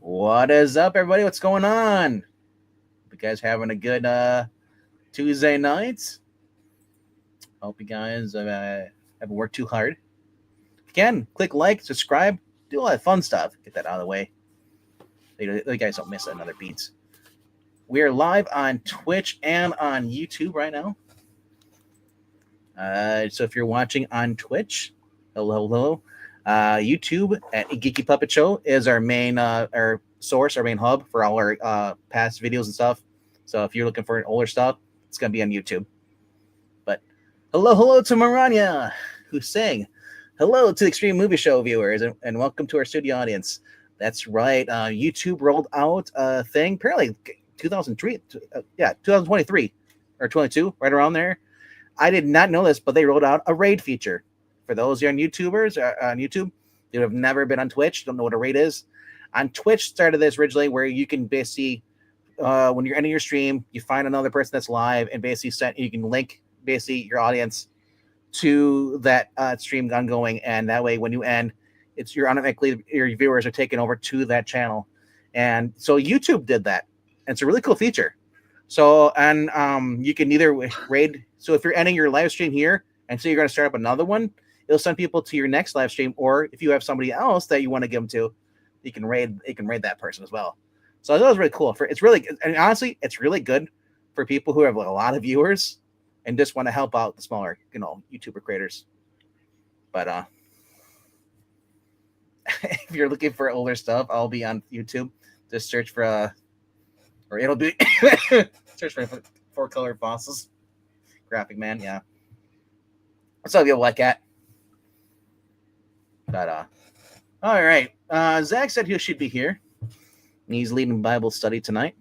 What is up, everybody? What's going on? You guys having a good Tuesday night? Hope you guys haven't worked too hard. If you can, click like, subscribe, do all that fun stuff. Get that out of the way. You guys don't miss another beats. We are live on Twitch and on YouTube right now. So if you're watching on Twitch, hello. YouTube at Geeky Puppet Show is our main our source, our main hub for all our past videos and stuff. So if you're looking for older stuff, it's gonna be on YouTube. But hello to Maranya, who's saying hello to the Extreme Movie Show viewers, and welcome to our studio audience. That's right. YouTube rolled out a thing apparently 2023 or 22, right around there. I did not know this, but they rolled out a raid feature. For those young YouTubers on YouTube who have never been on Twitch, don't know what a raid is. On Twitch started this originally where you can basically, when you're ending your stream, you find another person that's live and basically you can link basically your audience to that stream ongoing, and that way when you end, your viewers are taken over to that channel. And so YouTube did that. And it's a really cool feature. So, and you can either raid. So if you're ending your live stream here and so you're going to start up another one, it'll send people to your next live stream. Or if you have somebody else that you want to give them to, you can raid that person as well. So that was really cool. And honestly, it's really good for people who have a lot of viewers and just want to help out the smaller, YouTuber creators. But if you're looking for older stuff, I'll be on YouTube. Just search for or it'll be search for 4-color bosses. Graphic Man, yeah. What's up, you Black Cat? But all right. Zach said he should be here. And he's leading Bible study tonight.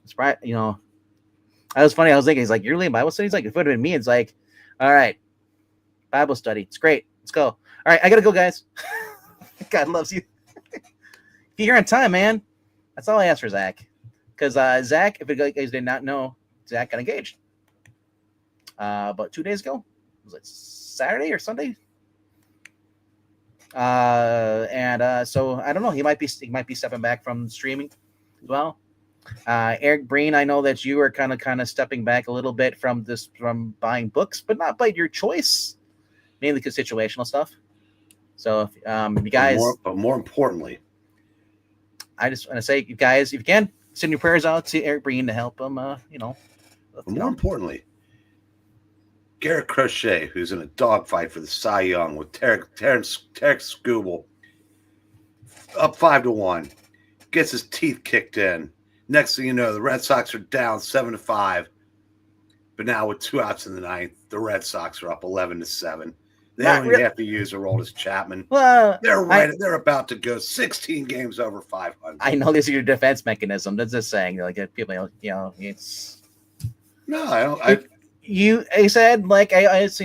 It's right, that was funny. I was thinking, he's like, you're leading Bible study? He's like, if it would have been me, it's like, all right, Bible study. It's great. Let's go. All right, I gotta go, guys. God loves you. If you're on time, man. That's all I ask for Zach. Because Zach, if you guys did not know, Zach got engaged. About 2 days ago. Was it Saturday or Sunday? So I don't know. He might be stepping back from streaming as well. Eric Breen, I know that you are kind of stepping back a little bit from buying books, but not by your choice, mainly because situational stuff. So if you guys, but more importantly, I just want to say, you guys, if you can, send your prayers out to Eric Breen to help him. But more importantly, Garrett Crochet, who's in a dogfight for the Cy Young with Terrence Scooble, up 5-1, gets his teeth kicked in. Next thing you know, the Red Sox are down 7-5, but now with 2 outs in the ninth, the Red Sox are up 11-7. They only have to use Aroldis Chapman. Well, they're about to go 16 games over 500. I know this is your defense mechanism. That's just saying, like, people, it's. No, I don't. He said, like, it's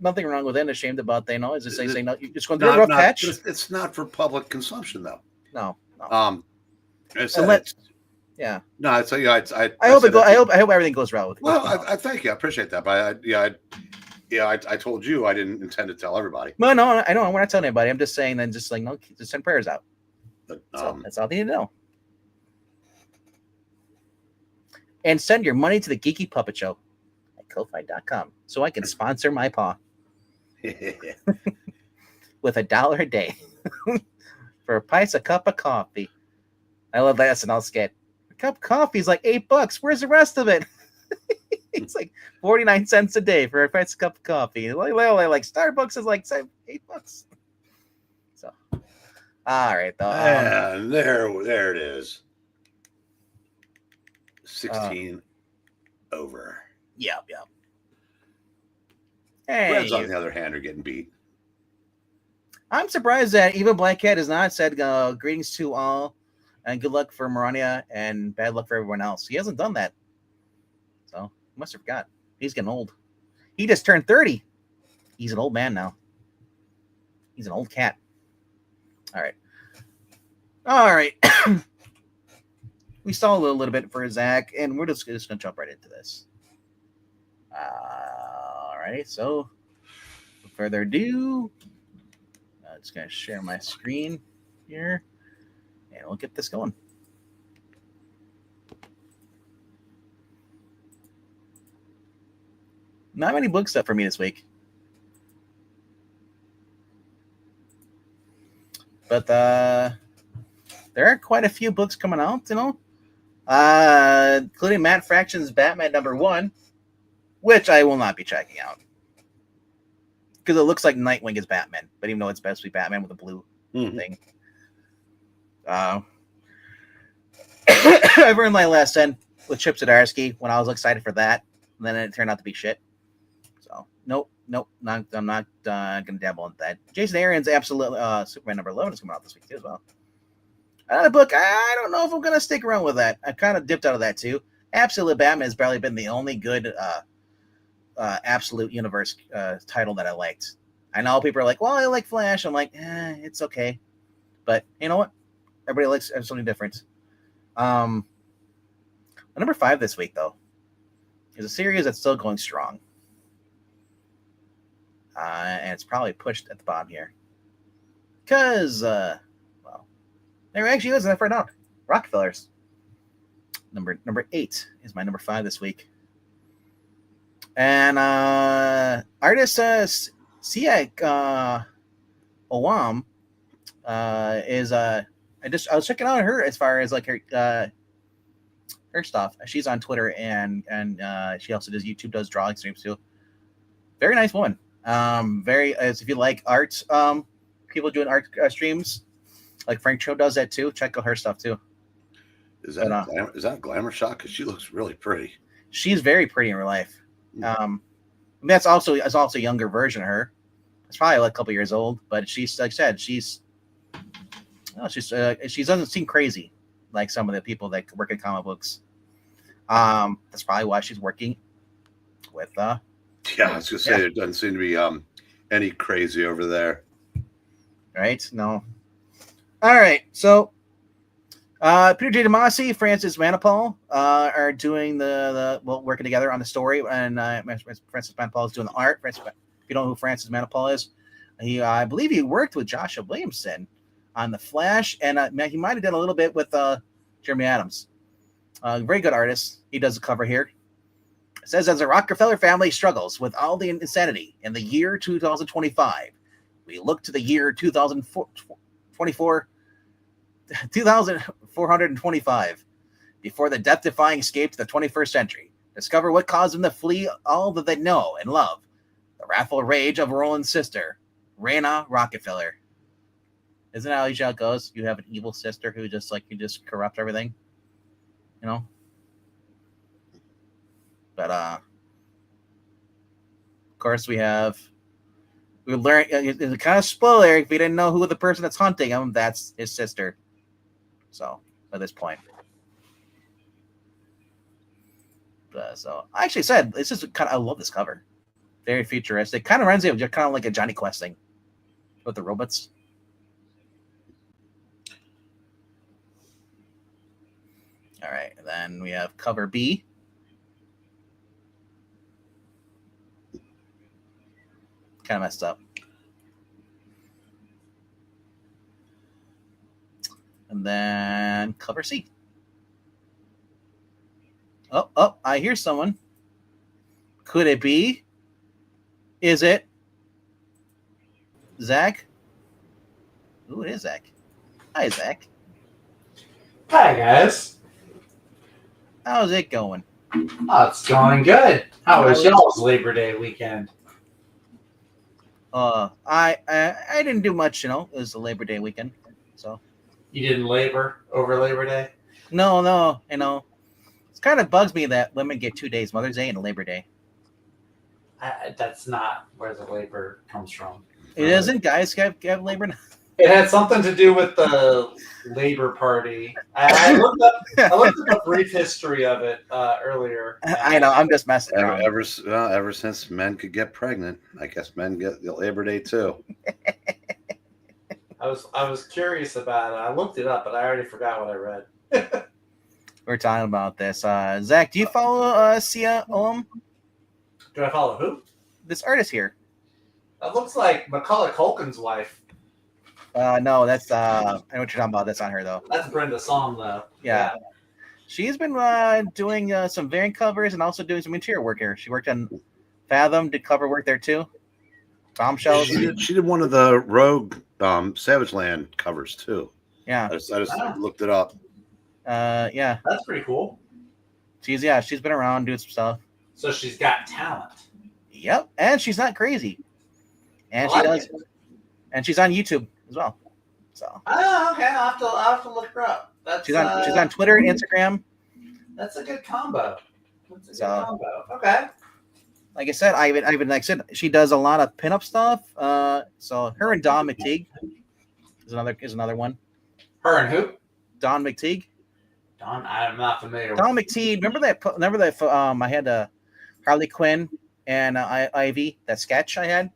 nothing wrong with it. Ashamed about, it's just saying, no, you're just going through a rough patch. It's not for public consumption, though. No. Yeah. No, I hope everything goes well with. Well, I thank you. I appreciate that, but I told you I didn't intend to tell everybody. Well, no, I know. We're not telling anybody. I'm just saying, then just like, no, just send prayers out. But, that's all they need to know. And send your money to the Geeky Puppet Show at Ko-Fi.com so I can sponsor my paw with $1 a day for a cup of coffee. I love that SNL skit. A cup of coffee is like $8. Where's the rest of it? It's like 49 cents a day for a price cup of coffee. Like Starbucks is like $8. So, all right, though. And there it is. 16 over. Yeah. Hey, Reds, on the other hand, are getting beat. I'm surprised that even Black Cat has not said greetings to all and good luck for Marania and bad luck for everyone else. He hasn't done that. So, he must have forgot. He's getting old. He just turned 30. He's an old man now. He's an old cat. All right. We stalled a little bit for Zach, and we're just going to jump right into this. All right. So, without further ado, I'm just going to share my screen. here, and we'll get this going. Not many books up for me this week. But there are quite a few books coming out, including Matt Fraction's Batman #1, which I will not be checking out. Because it looks like Nightwing is Batman, but even though it's supposed to be Batman with a blue thing. I earned my last 10 with Chip Zdarsky when I was excited for that, and then it turned out to be shit. So, nope, I'm not going to dabble in that. Jason Aaron's absolutely Superman #11 is coming out this week too as well. Another book, I don't know if I'm going to stick around with that. I kind of dipped out of that too. Absolute Batman has probably been the only good Absolute Universe title that I liked. I know people are like, well, I like Flash. I'm like, it's okay. But you know what? Everybody likes something different. Number 5 this week, though, is a series that's still going strong. And it's probably pushed at the bottom here. Because, well, there actually is, and I found out. Rockefellers. Number 8 is my number 5 this week. And artist Siak Owam is I was checking out her as far as like her stuff. She's on Twitter and she also does drawing streams too. Very nice woman. If you like art, people doing art streams, like Frank Cho does that too. Check out her stuff too. Is that a glamour shot? Because she looks really pretty. She's very pretty in real life. That's also a younger version of her. It's probably like a couple years old, but she's like I said, she doesn't seem crazy like some of the people that work at comic books. That's probably why she's working with. I was gonna say there doesn't seem to be any crazy over there. Right? No. All right. So Peter J. Tomasi, Francis Manapul are doing working together on the story, and Francis Manapul is doing the art. If you don't know who Francis Manapul is, I believe he worked with Joshua Williamson on The Flash, and he might have done a little bit with Jeremy Adams. Very good artist. He does the cover here. It says, as the Rockefeller family struggles with all the insanity in the year 2025, we look to the year 2425 before the death-defying escape to the 21st century. Discover what caused them to flee all that they know and love. The wrathful rage of Roland's sister, Raina Rockefeller. Isn't that how it goes? You have an evil sister who just corrupt everything, But of course we learned it's kind of spoiler if we didn't know who the person that's hunting him. That's his sister. So at this point, so I actually said this is I love this cover. Very futuristic. Kind of reminds me of kind of like a Johnny Quest thing with the robots. All right, and then we have cover B. Kind of messed up. And then cover C. Oh, I hear someone. Could it be? Is it Zach? Ooh, it is Zach. Hi, Zach. Hi, guys. How's it going? Oh, it's going good. How was y'all's Labor Day weekend? I didn't do much, It was the Labor Day weekend, so. You didn't labor over Labor Day? No, it kind of bugs me that women get 2 days, Mother's Day and Labor Day. That's not where the labor comes from. It isn't? Guys have labor? It had something to do with the Labor Party. I looked up a brief history of it earlier. I know, I'm just messing around. Ever since men could get pregnant, I guess men get the Labor Day too. I was curious about it. I looked it up, but I already forgot what I read. We're talking about this. Zach, do you follow Sia Olam? Do I follow who? This artist here. That looks like Macaulay Culkin's wife. No, that's I know what you're talking about. That's not her though. That's Brenda's song, though. Yeah. She's been doing some variant covers and also doing some interior work here. She worked on Fathom, did cover work there too. Bombshells. She did one of the Rogue Savage Land covers too. Yeah. I just looked it up. Yeah. That's pretty cool. She's been around doing some stuff. So she's got talent. Yep, and she's not crazy. And and she's on YouTube as well. So. Oh, okay. I'll have to look her up. She's on Twitter and Instagram. That's a good combo. Okay. Like I said, Ivan, like I said, she does a lot of pinup stuff. So her and Don McTeague is another one. Her and who? Don McTeague. Don, I'm not familiar. Don McTeague. Remember that? I had Harley Quinn and Ivy. That sketch I had.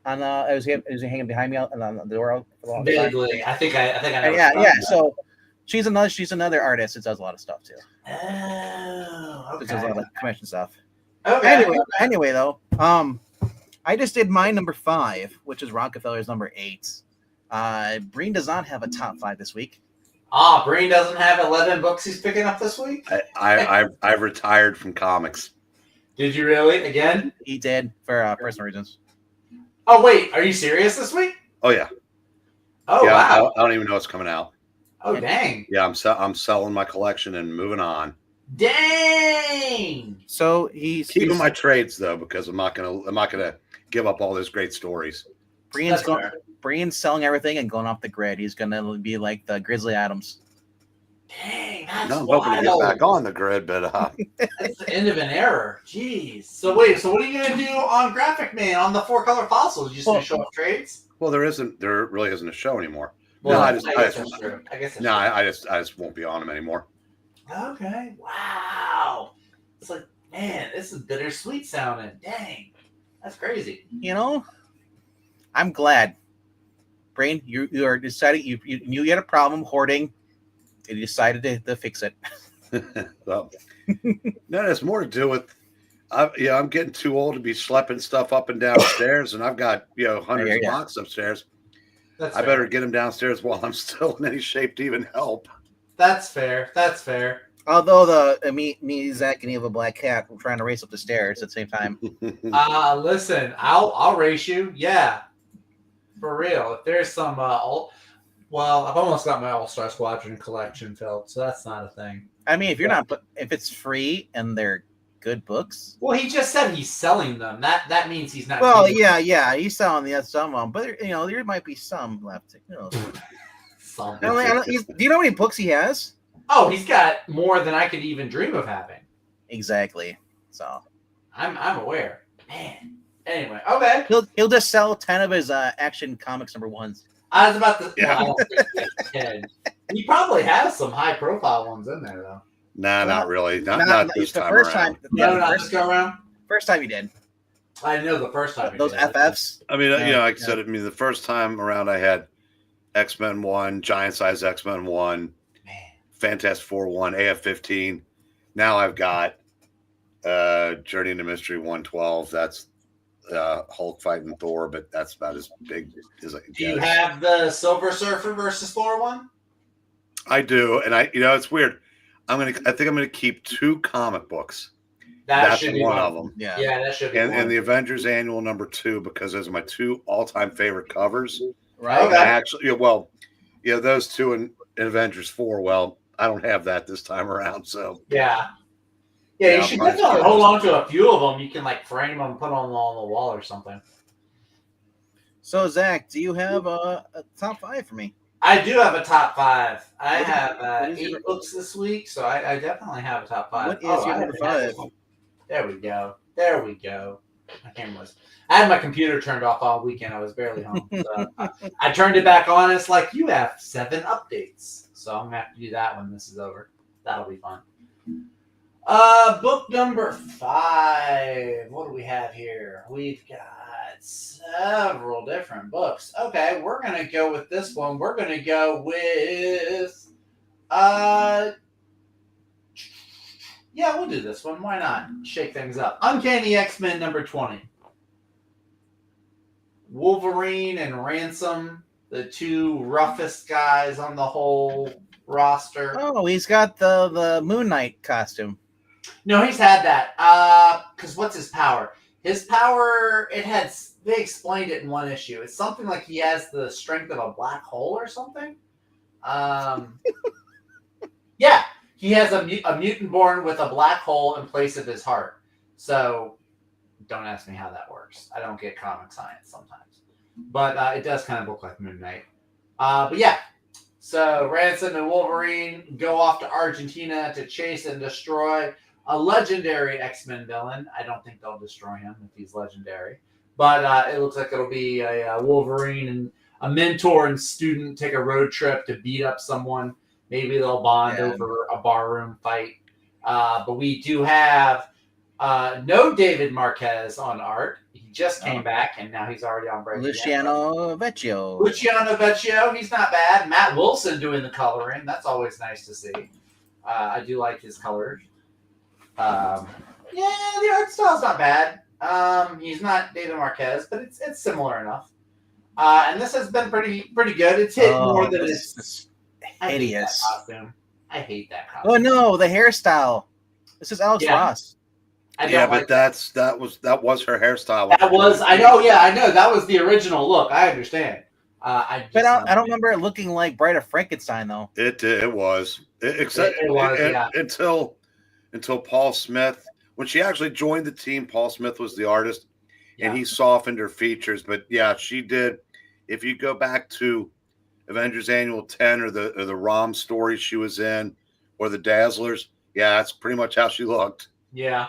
On it was hanging behind me on the door. Vaguely, I think I know. Yeah. So she's another artist that does a lot of stuff too. Oh, okay. Does a lot of commission stuff. Okay. Anyway, though, I just did my number 5, which is Rockefeller's number 8. Breen does not have a top 5 this week. Breen doesn't have 11 books he's picking up this week? I've retired from comics. Did you really? Again? He did for personal reasons. Oh, wait. Are you serious this week? Oh, yeah. Oh, yeah, wow. I don't even know what's coming out. Oh, dang. Yeah, I'm selling my collection and moving on. Dang. So he's keeping my trades though, because I'm not gonna give up all those great stories. Breen's selling everything and going off the grid. He's gonna be like the Grizzly Adams. Dang, that's I'm wild. hoping to get back on the grid, but that's the end of an era. Jeez. So wait, what are you gonna do on Graphic Man on the 4-color fossils? You just gonna show off trades? Well, there really isn't a show anymore. Well, no, I guess that's true. I just won't be on them anymore. Okay. Wow. It's like, man, this is bittersweet sounding. Dang. That's crazy. You know, I'm glad. Brain, you are deciding you knew you had a problem hoarding, and you decided to fix it. Well, no, it's more to do with I'm getting too old to be schlepping stuff up and downstairs, and I've got hundreds of boxes upstairs. I better get them downstairs while I'm still in any shape to even help. That's fair. Although me, Zach, and Eva Black Cat were trying to race up the stairs at the same time. Listen, I'll race you. Yeah, for real. If there's some I've almost got my All-Star Squadron collection filled, so that's not a thing. I mean, if it's free and they're good books. Well, he just said he's selling them. That means he's not. Well, yeah, he's selling some of them, but there might be some left. Some. Do you know how many books he has? Oh, he's got more than I could even dream of having. Exactly. So I'm aware. Man. Anyway, okay. He'll just sell 10 of his Action Comics number 1s. I was about to. Yeah. 10. He probably has some high profile ones in there though. Nah, not really. Not this time around. This go around. First time he did. I know the first time. Those FFs. I mean, like I said, the first time around I had X-Men 1, Giant Size X-Men 1, Fantastic Four 1, AF-15. Now I've got Journey into Mystery 112. That's Hulk fighting Thor, but that's about as big as I can get. Do you have the Silver Surfer versus Thor one? I do, and it's weird. I think I'm gonna keep 2 comic books. That's should be one of them. Yeah, that should be. And the Avengers Annual number 2, because those are my 2 all-time favorite covers. Right. Okay. Actually, those 2 in Avengers 4. Well, I don't have that this time around, so yeah, you should definitely hold on to a few of them. You can frame them, put them on the wall or something. So Zach, do you have a top 5 for me? I do have a top 5. I have 8 books this week, so I definitely have a top 5. What is your number 5? There we go. My camera was. I had my computer turned off all weekend. I was barely home. So I turned it back on. It's like, you have 7 updates. So I'm going to have to do that when this is over. That'll be fun. Book number 5. What do we have here? We've got several different books. Okay, we're going to go with this one. We're going to go with... Yeah, we'll do this one. Why not? Shake things up. Uncanny X-Men number 20. Wolverine and Ransom the two roughest guys on the whole roster. Oh, he's got the Moon Knight costume. No, he's had that. Because what's his power? His power, they explained it in one issue. It's something like he has the strength of a black hole or something. Yeah, he has a mutant born with a black hole in place of his heart. So don't ask me how that works. I don't get comic science sometimes. But it does kind of look like Moon Knight. But yeah, so Ransom and Wolverine go off to Argentina to chase and destroy a legendary X-Men villain. I don't think they'll destroy him if he's legendary. But it looks like it'll be a Wolverine and a mentor and student take a road trip to beat up someone. Maybe they'll bond over a barroom fight. But we do have no David Marquez on art. He just came back, and now he's already on break. Luciano Vecchio. Luciano Vecchio, he's not bad. Matt Wilson doing the coloring. That's always nice to see. I do like his colors. Yeah, the art style's not bad. He's not David Marquez, but it's similar enough. And this has been pretty good. It's hit more than it's hideous. I hate that costume. Oh no, the hairstyle. This is Alex Ross. But that was her hairstyle. I know that was the original look. I understand. I don't remember it looking like Bride of Frankenstein though. It was. Until Paul Smith, when she actually joined the team, Paul Smith was the artist, and he softened her features. But yeah, she did. If you go back to Avengers Annual 10 or the ROM story she was in, or the Dazzlers, yeah, that's pretty much how she looked. Yeah.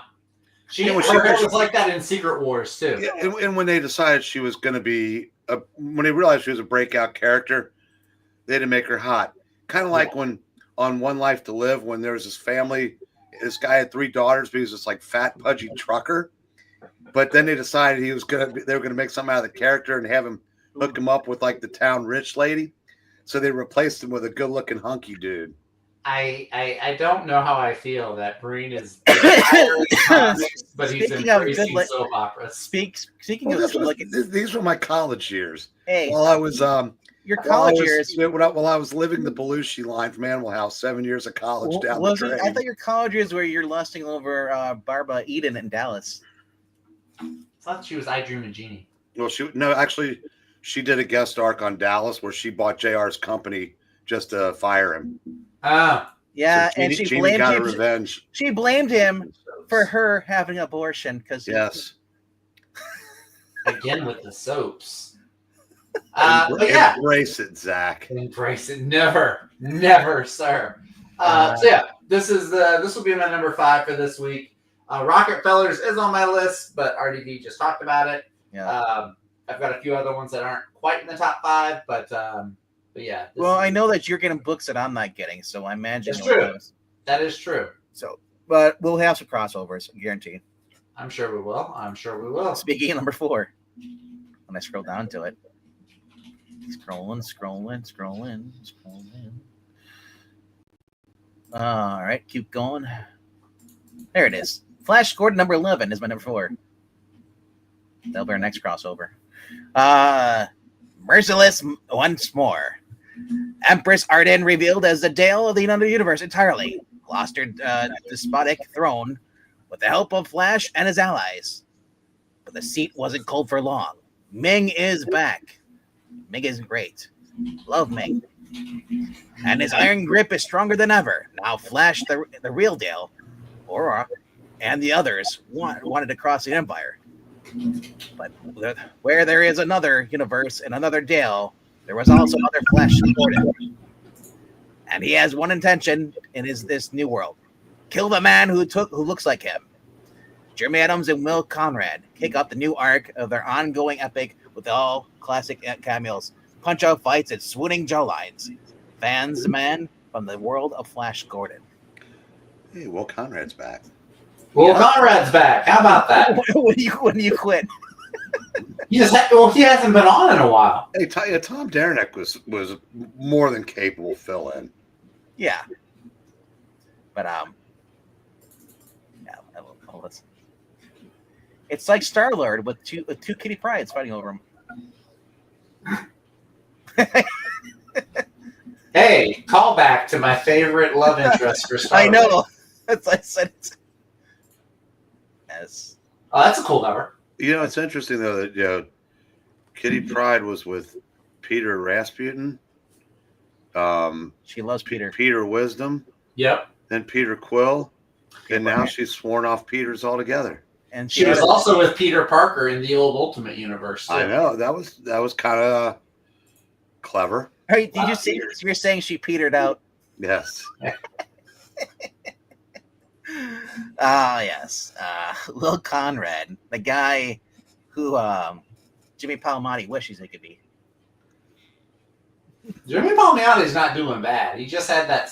She was like that in Secret Wars too. Yeah, and when they decided she was going to be, when they realized she was a breakout character, they had to make her hot. Kind of like when on One Life to Live, when there was this family, this guy had 3 daughters, but he was this like fat, pudgy trucker. But then they decided they were going to make something out of the character and have him hook him up with like the town rich lady. So they replaced him with a good-looking hunky dude. I don't know how I feel that Breen is comics, but he's embracing soap operas. Speaking of these were my college years. Hey, while I was your college years. While I was living the Belushi line from Animal House, 7 years of college down the train. I thought your college years were you're lusting over Barbara Eden in Dallas. I thought she was I Dream of Jeannie. Well, she did a guest arc on Dallas where she bought JR's company just to fire him. Oh. Yeah, so and she blamed him. Revenge. She blamed him for her having an abortion because again with the soaps. Embrace it, Zach. Embrace it. Never, sir. So yeah, this will be my number 5 for this week. Rocket Fellers is on my list, but RDV just talked about it. Yeah. I've got a few other ones that aren't quite in the top 5, but yeah. Well, I know that you're getting books that I'm not getting, so I imagine that's true. That is true. So, but we'll have some crossovers, guaranteed. I'm sure we will. Speaking of number 4, when I scroll down to it, scrolling. All right, keep going. There it is. Flash Gordon number 11 is my number 4. That'll be our next crossover. Merciless once more. Empress Arden revealed as the Dale of the United Universe entirely. Lost her despotic throne with the help of Flash and his allies. But the seat wasn't cold for long. Ming is back. Ming is great. Love Ming. And his iron grip is stronger than ever. Now Flash, the real Dale, Aurora, and the others wanted to cross the Empire. But where there is another universe and another Dale, there was also another Flash Gordon. And he has one intention in this new world. Kill the man who looks like him. Jeremy Adams and Will Conrad kick off the new arc of their ongoing epic with all classic cameos, punch-out fights, and swooning jawlines. Fans demand from the world of Flash Gordon. Hey, Will Conrad's back. Conrad's back. How about that? when you quit? He hasn't been on in a while. Hey, Tom Derenick was more than capable fill-in. Yeah. But it's like Star-Lord with two Kitty Prydes fighting over him. Hey, call back to my favorite love interest for Star I Wars. know. That's I said. Yes. Oh, that's a cool number. It's interesting though that Kitty Pryde was with Peter Rasputin, She loves Peter. Peter Wisdom, Yep. then Peter Quill, Peter and now Parker. she's sworn off Peters altogether. And She was also with Peter Parker in the old Ultimate Universe. Too. I know that was kind of clever. Hey, did you see? You're saying she petered out. Yes. Yes. Lil Conrad, the guy who Jimmy Palmiotti wishes he could be. Jimmy Palmiotti's not doing bad. He just had that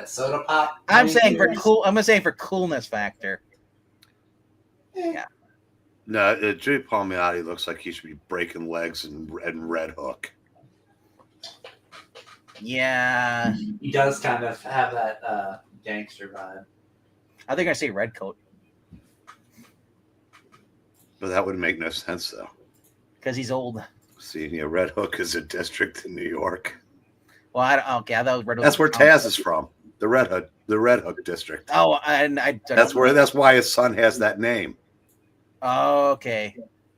soda pop. I'm saying for coolness factor. Yeah. No, Jimmy Palmiotti looks like he should be breaking legs and Red Hook. Yeah. He does kind of have that gangster vibe. I think I say red coat But that would make no sense though. because he's old. See, Red Hook is a district in New York. Well, I thought Red Hook. That's where Taz is from. The Red Hook district. Oh, and I. That's why his son has that name. Oh, okay.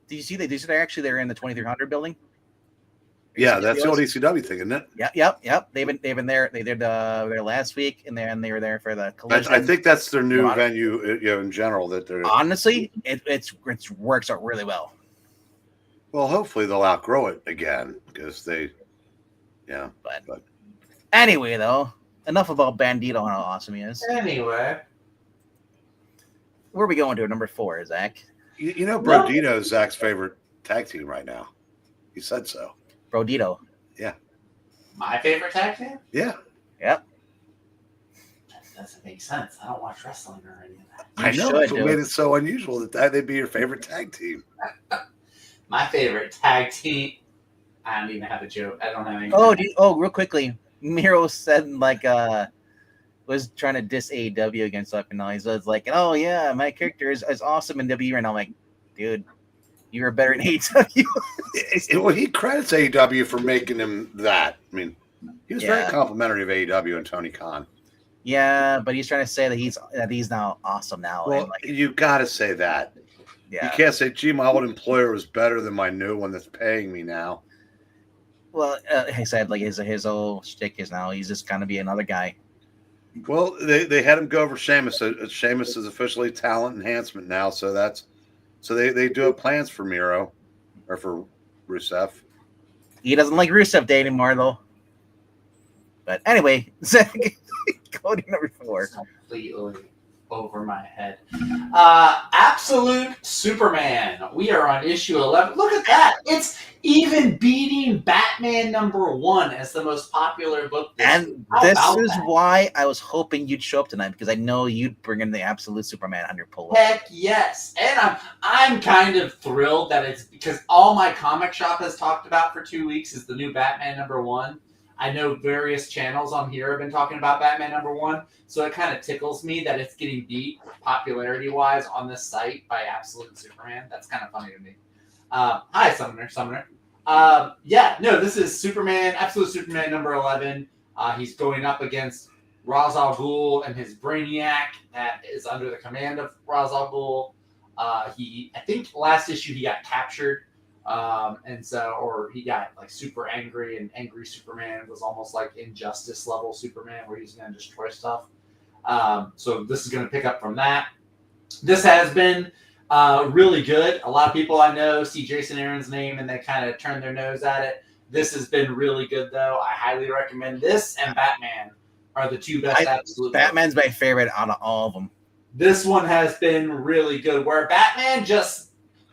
Did you see that? They're in the 2300 building. Yeah, that's the old ECW thing, isn't it? Yep. They've been there. They did there last week, and then they were there for the collision. I think that's their new venue, in general. That they're honestly, it works out really well. Well, hopefully they'll outgrow it again because they, yeah. But anyway, though, enough about Bandito and how awesome he is. Anyway, where are we going to? Number 4, Zach. Brodito is Zach's favorite tag team right now. He said so. Brodito. Yeah. My favorite tag team? Yeah. Yep. That doesn't make sense. I don't watch wrestling or any of that. I know. That's what made it so unusual that they'd be your favorite tag team. My favorite tag team. I don't even have a joke. I don't have any. Real quickly. Miro said was trying to diss AEW against up and all. He's like, oh yeah, my character is awesome in WWE, and I'm like, dude, you were better in AEW. Well, he credits AEW for making him that. I mean, he was very complimentary of AEW and Tony Khan. Yeah, but he's trying to say that he's now awesome now. Well, you got to say that. Yeah. You can't say, gee, my old employer was better than my new one that's paying me now. Well, he said like his whole shtick is now he's just gonna be another guy. Well, they had him go over Sheamus. So Sheamus is officially talent enhancement now, so they do have plans for Miro or for Rusev. He doesn't like Rusev Day anymore though. But anyway, Cody number 4. Completely over my head. Absolute Superman. We are on issue 11. Look at that. It's even beating Batman number 1 as the most popular book. And this is why I was hoping you'd show up tonight, because I know you'd bring in the Absolute Superman on your pull-up. Heck yes. And I'm kind of thrilled that it's because all my comic shop has talked about for 2 weeks is the new Batman number 1. I know various channels on here have been talking about Batman number 1, so it kind of tickles me that it's getting beat popularity-wise on this site by Absolute Superman. That's kind of funny to me. Hi, Summoner. This is Superman, Absolute Superman number 11. He's going up against Ra's al Ghul and his Brainiac that is under the command of Ra's al Ghul. I think last issue he got captured. Or he got like super angry, and angry Superman was almost like Injustice level Superman where he's going to destroy stuff. So this is going to pick up from that. This has been really good. A lot of people I know see Jason Aaron's name and they kind of turn their nose at it. This has been really good though. I highly recommend this, and Batman are the two best. Absolutely. Batman's my favorite out of all of them. This one has been really good where Batman just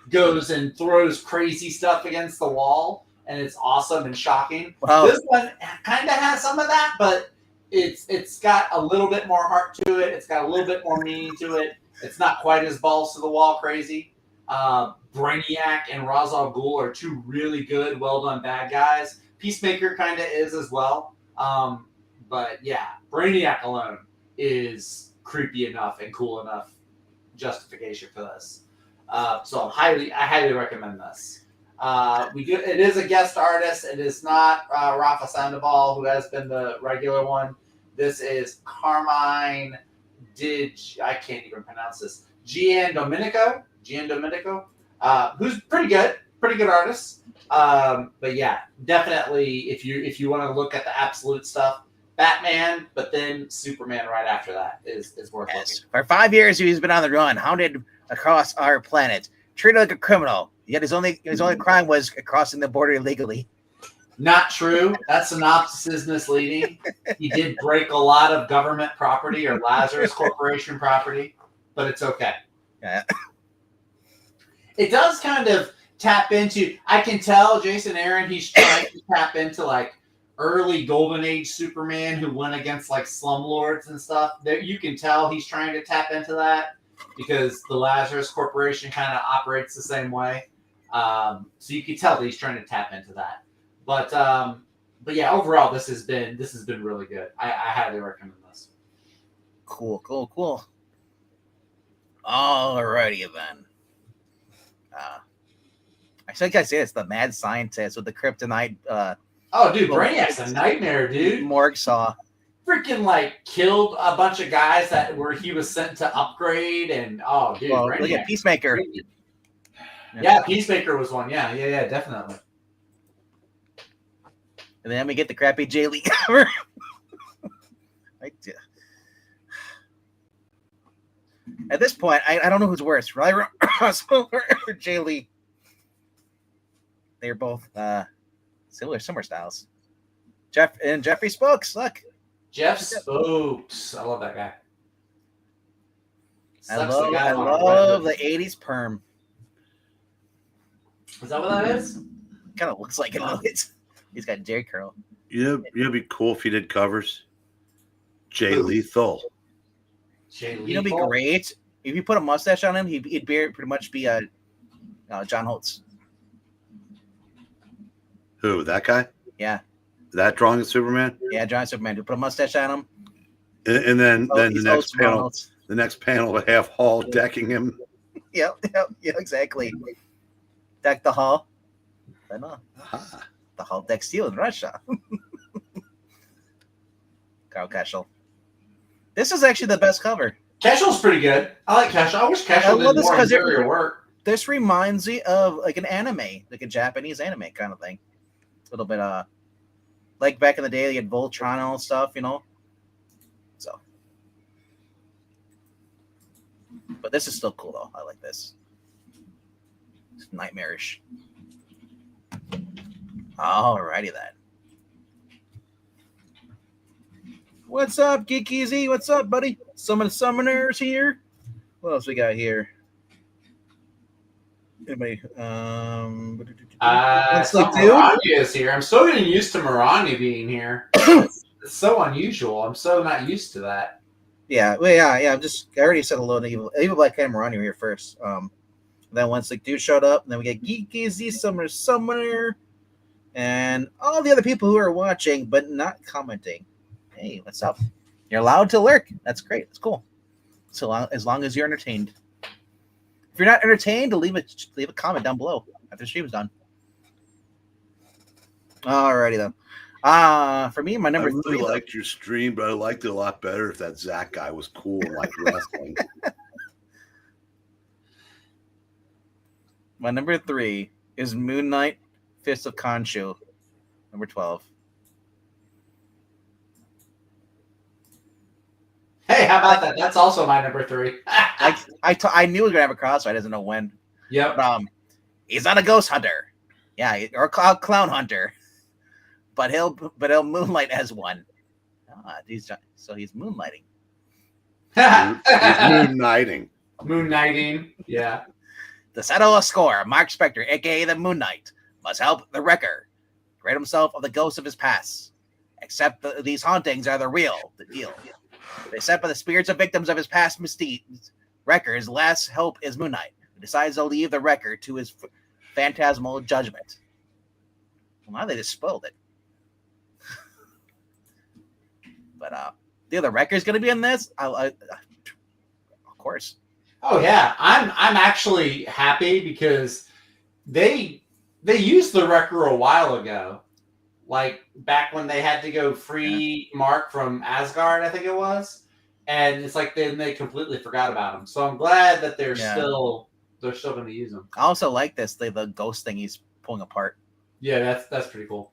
goes and throws crazy stuff against the wall, and it's awesome and shocking. Wow. This one kind of has some of that, but it's got a little bit more heart to it. It's got a little bit more meaning to it. It's not quite as balls to the wall crazy. Brainiac and Ra's al Ghul are two really good, well done bad guys. Peacemaker kind of is as well. But yeah, Brainiac alone is creepy enough and cool enough justification for this. So I highly recommend this. It is a guest artist. It is not Rafa Sandoval, who has been the regular one. This is Carmine I can't even pronounce this. Gian Domenico, who's pretty good artist. But yeah, definitely if you want to look at the absolute stuff, Batman, but then Superman right after that is worth looking. For 5 years he's been on the run, hounded across our planet, treated like a criminal. Yet his only crime was crossing the border illegally. Not true. That synopsis is misleading. He did break a lot of government property or Lazarus Corporation property, but it's okay. Yeah. It does kind of tap into, I can tell Jason Aaron, he's trying to tap into like early Golden Age Superman who went against like slumlords and stuff. There, you can tell he's trying to tap into that because the Lazarus Corporation kind of operates the same way. So you can tell that he's trying to tap into that. But yeah, overall, this has been really good. I highly recommend this. Cool. Alrighty then. I think I say it's the mad scientist with the kryptonite. Oh, dude, Brainiac's a nightmare, dude. Morgue saw. Freaking like killed a bunch of guys where he was sent to upgrade, and dude, Brainiac. Look at Peacemaker. Yeah, Peacemaker was one. Yeah, definitely. And then we get the crappy J. Lee cover. At this point, I don't know who's worse, Riley Russell or J. Lee. They're both similar styles. Jeffrey Spokes, look. Jeff Spokes. I love that guy. I love the 80s perm. Is that what that is? Kind of looks like it. He's got Jerry curl. It'd be cool if he did covers. Jay Lethal. It'd be great if you put a mustache on him. He'd pretty much be a John Holtz. Who? That guy? Yeah. That drawing of Superman? Yeah, John Superman. You put a mustache on him. And then the next panel would have Hall decking him. Yep, exactly. Deck the Hall. I know. The Hall decks you in Russia. Carl Keschel. This is actually the best cover. Keschel's pretty good. I like Keschel. I wish Keschel did more interior work. This reminds me of like an anime, like a Japanese anime kind of thing. A little bit like back in the day, they had Voltron and all stuff, So, but this is still cool though. I like this. It's nightmarish. Alrighty then. What's up, Geeky Z? What's up, buddy? Some of the summoners here. What else we got here? Anybody? Marani is here. I'm still getting used to Marani being here. It's so unusual. I'm so not used to that. Yeah. Well, yeah. I already said hello to Evil Black Cat and Marani were here first. Then once Dude showed up, and then we get Geeky Z, Summoner, and all the other people who are watching but not commenting. Hey, what's up? You're allowed to lurk. That's great. It's cool. As long as you're entertained. If you're not entertained, leave a comment down below after the stream's done. Alrighty then. For me, my number 3. I really liked your stream, but I liked it a lot better if that Zach guy was cool and like wrestling. My number 3 is Moon Knight, Fist of Khonshu, number 12. Hey, how about that? That's also my number 3. I knew he was gonna have a cross, so I doesn't know when. Yep. But, he's not a ghost hunter. Yeah, or a clown hunter. But he'll moonlight as one. He's moonlighting. He's Moonlighting. Yeah. To settle a score, Mark Spector, aka the Moon Knight, must help the Wrecker rid himself of the ghosts of his past. Except these hauntings are the deal. They set by the spirits of victims of his past misdeeds. Wrecker's last hope is Moon Knight, who decides to leave the Wrecker to his phantasmal judgment. Well, now they just spoiled it. But the other Wrecker's going to be in this. Of course. Oh yeah, I'm actually happy because they They used the Wrecker a while ago, like back when they had to go free Mark from Asgard, I think it was, and it's like then they completely forgot about him. So I'm glad that they're still going to use him. I also like this the ghost thing he's pulling apart. Yeah, that's pretty cool.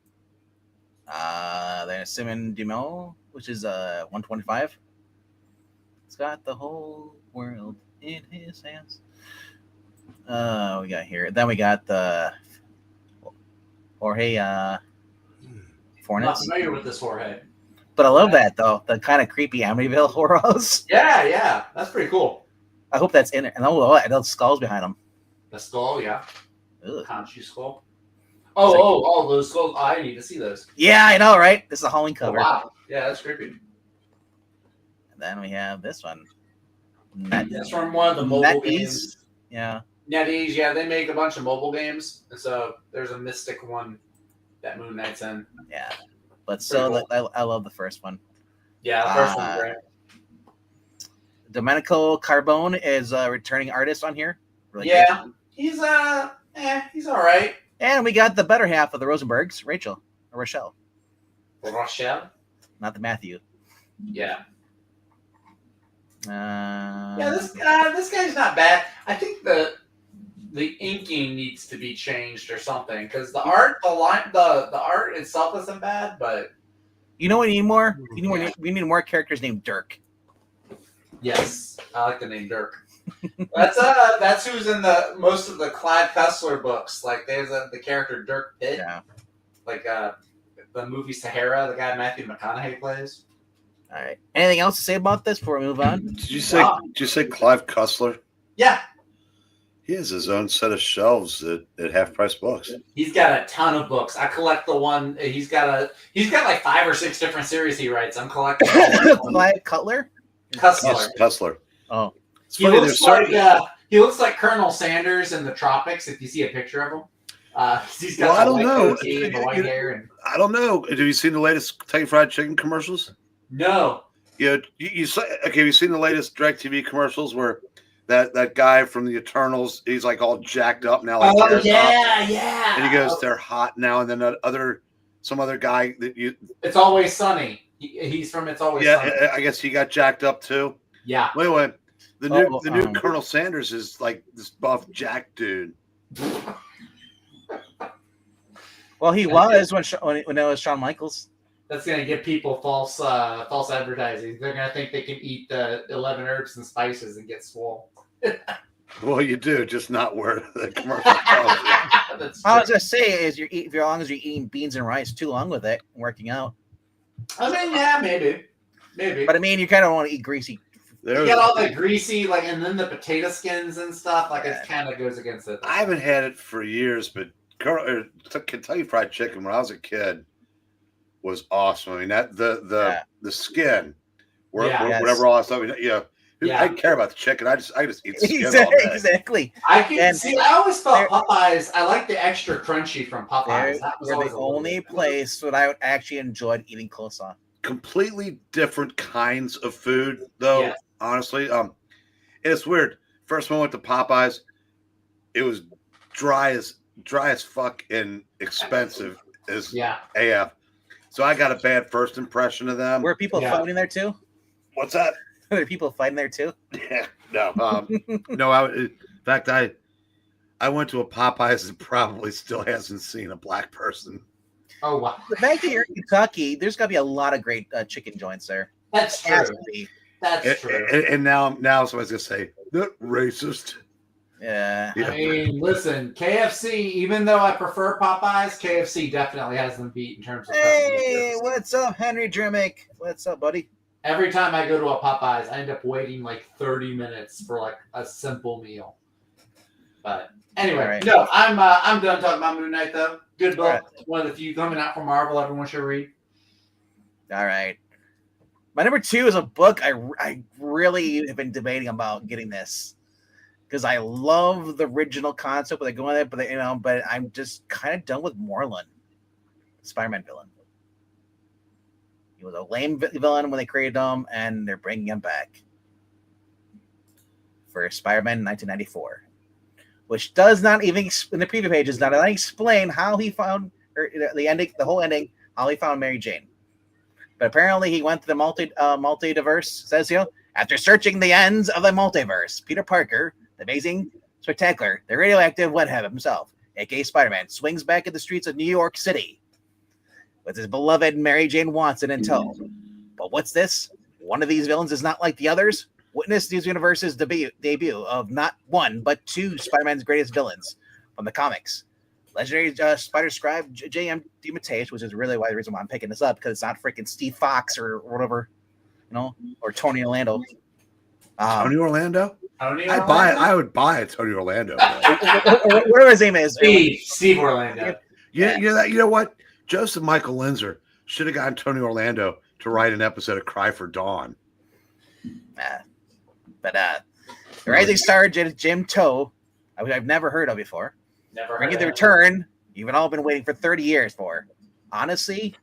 Then Simon Dumel, which is 125. It's got the whole world in his hands. We got here. Then we got the Jorge I'm Fornes. not familiar with this Jorge. But I love that though, the kind of creepy Amityville horrors. Yeah, that's pretty cool. I hope that's in it. And those skulls behind them. The skull, yeah. Ugh. Conchu skull. Oh, those skulls. Oh, I need to see those. Yeah, I know, right? This is a Halloween cover. Oh, wow. Yeah, that's creepy. And then we have this one. That's from one of the mobile games. Yeah. NetEase, yeah, they make a bunch of mobile games. And so there's a Mystic one that Moon Knight's in. Yeah. But still, cool. I love the first one. Yeah, the first one's great. Domenico Carbone is a returning artist on here. Really good. He's all right. And we got the better half of the Rosenbergs, Rochelle. Rochelle? Not the Matthew. Yeah. This guy's not bad. I think the inking needs to be changed or something because the art itself isn't bad, but you know what we need more? We need more characters named Dirk. Yes, I like the name Dirk. That's who's in the most of the Clive Cussler books. Like there's the character Dirk Pitt. Yeah. Like the movie Sahara, the guy Matthew McConaughey plays. All right. Anything else to say about this before we move on? Did you say Clive Cussler? Yeah. He has his own set of shelves at Half Price Books. He's got a ton of books. I collect the one. He's got like 5 or 6 different series he writes. I'm collecting. Clive Cutler. Cussler. Oh, it's funny. He looks like Colonel Sanders in the tropics. If you see a picture of him, he's got. I don't know. The white hair and. I don't know. Have you seen the latest Kentucky Fried Chicken commercials? No. You have you seen the latest DirecTV commercials where that guy from the Eternals, he's like all jacked up now. Like yeah. And he goes, "They're hot now." And then some other guy that you. It's Always Sunny. He's from It's Always Sunny. Yeah, I guess he got jacked up too. Yeah. Anyway, the new Colonel Sanders is like this buff jack dude. Well, he was when it was Shawn Michaels. That's going to give people false advertising. They're going to think they can eat the 11 herbs and spices and get swole. Well, you do, just not where the commercial tells you. I was going to say is as long as you're eating beans and rice too long with it and working out. I mean, yeah, maybe. But I mean, you kind of want to eat greasy. You get all the greasy, and then the potato skins and stuff. It kind of goes against it. I haven't had it for years, but Kentucky Fried Chicken when I was a kid was awesome. I mean, that the skin, whatever all that stuff. I don't care about the chicken. I just eat the skin all day. Exactly. I always felt Popeyes. I like the extra crunchy from Popeyes. That was the only place that I actually enjoyed eating coleslaw. Completely different kinds of food, though. Yes. Honestly, it's weird. First one went to Popeyes. It was dry as fuck and expensive as AF. So I got a bad first impression of them. Were people fighting there too? What's that? Were there people fighting there too? Yeah, no. No, in fact, I went to a Popeyes and probably still hasn't seen a black person. Oh, wow. The fact that you're in Kentucky, there's got to be a lot of great chicken joints there. That's true. That's true. And now somebody's going to say, that racist. Yeah. I mean, listen, KFC, even though I prefer Popeyes, KFC definitely has them beat in terms of Hey, what's up, Henry Drimmick? What's up, buddy? Every time I go to a Popeyes, I end up waiting like 30 minutes for a simple meal. But anyway, no, I'm done talking about Moon Knight, though. Good book. Right. One of the few coming out from Marvel everyone should read. All right. My number 2 is a book I really have been debating about getting this. Because I love the original concept where they go in it, but I'm just kind of done with Moreland, Spider-Man villain. He was a lame villain when they created him, and they're bringing him back for Spider-Man 1994. which does not even in the preview pages not explain how he found the whole ending, how he found Mary Jane. But apparently he went to the multiverse. Says after searching the ends of the multiverse, Peter Parker, the amazing, spectacular, the radioactive wet-head himself, aka Spider-Man, swings back in the streets of New York City with his beloved Mary Jane Watson in tow. But what's this? One of these villains is not like the others. Witness these universes' debut of not one, but two Spider-Man's greatest villains from the comics. Legendary Spider Scribe J.M. DeMatteis, which is really the reason why I'm picking this up, because it's not freaking Steve Fox or whatever, or Tony Orlando. Tony Orlando? I would buy a Tony Orlando. Whatever his name is. Steve Orlando. Yeah. You know what? Joseph Michael Linzer should have gotten Tony Orlando to write an episode of Cry for Dawn. But the rising star Jim Toe, I've never heard of before. Bringing the return you've all been waiting for 30 years for. Honestly,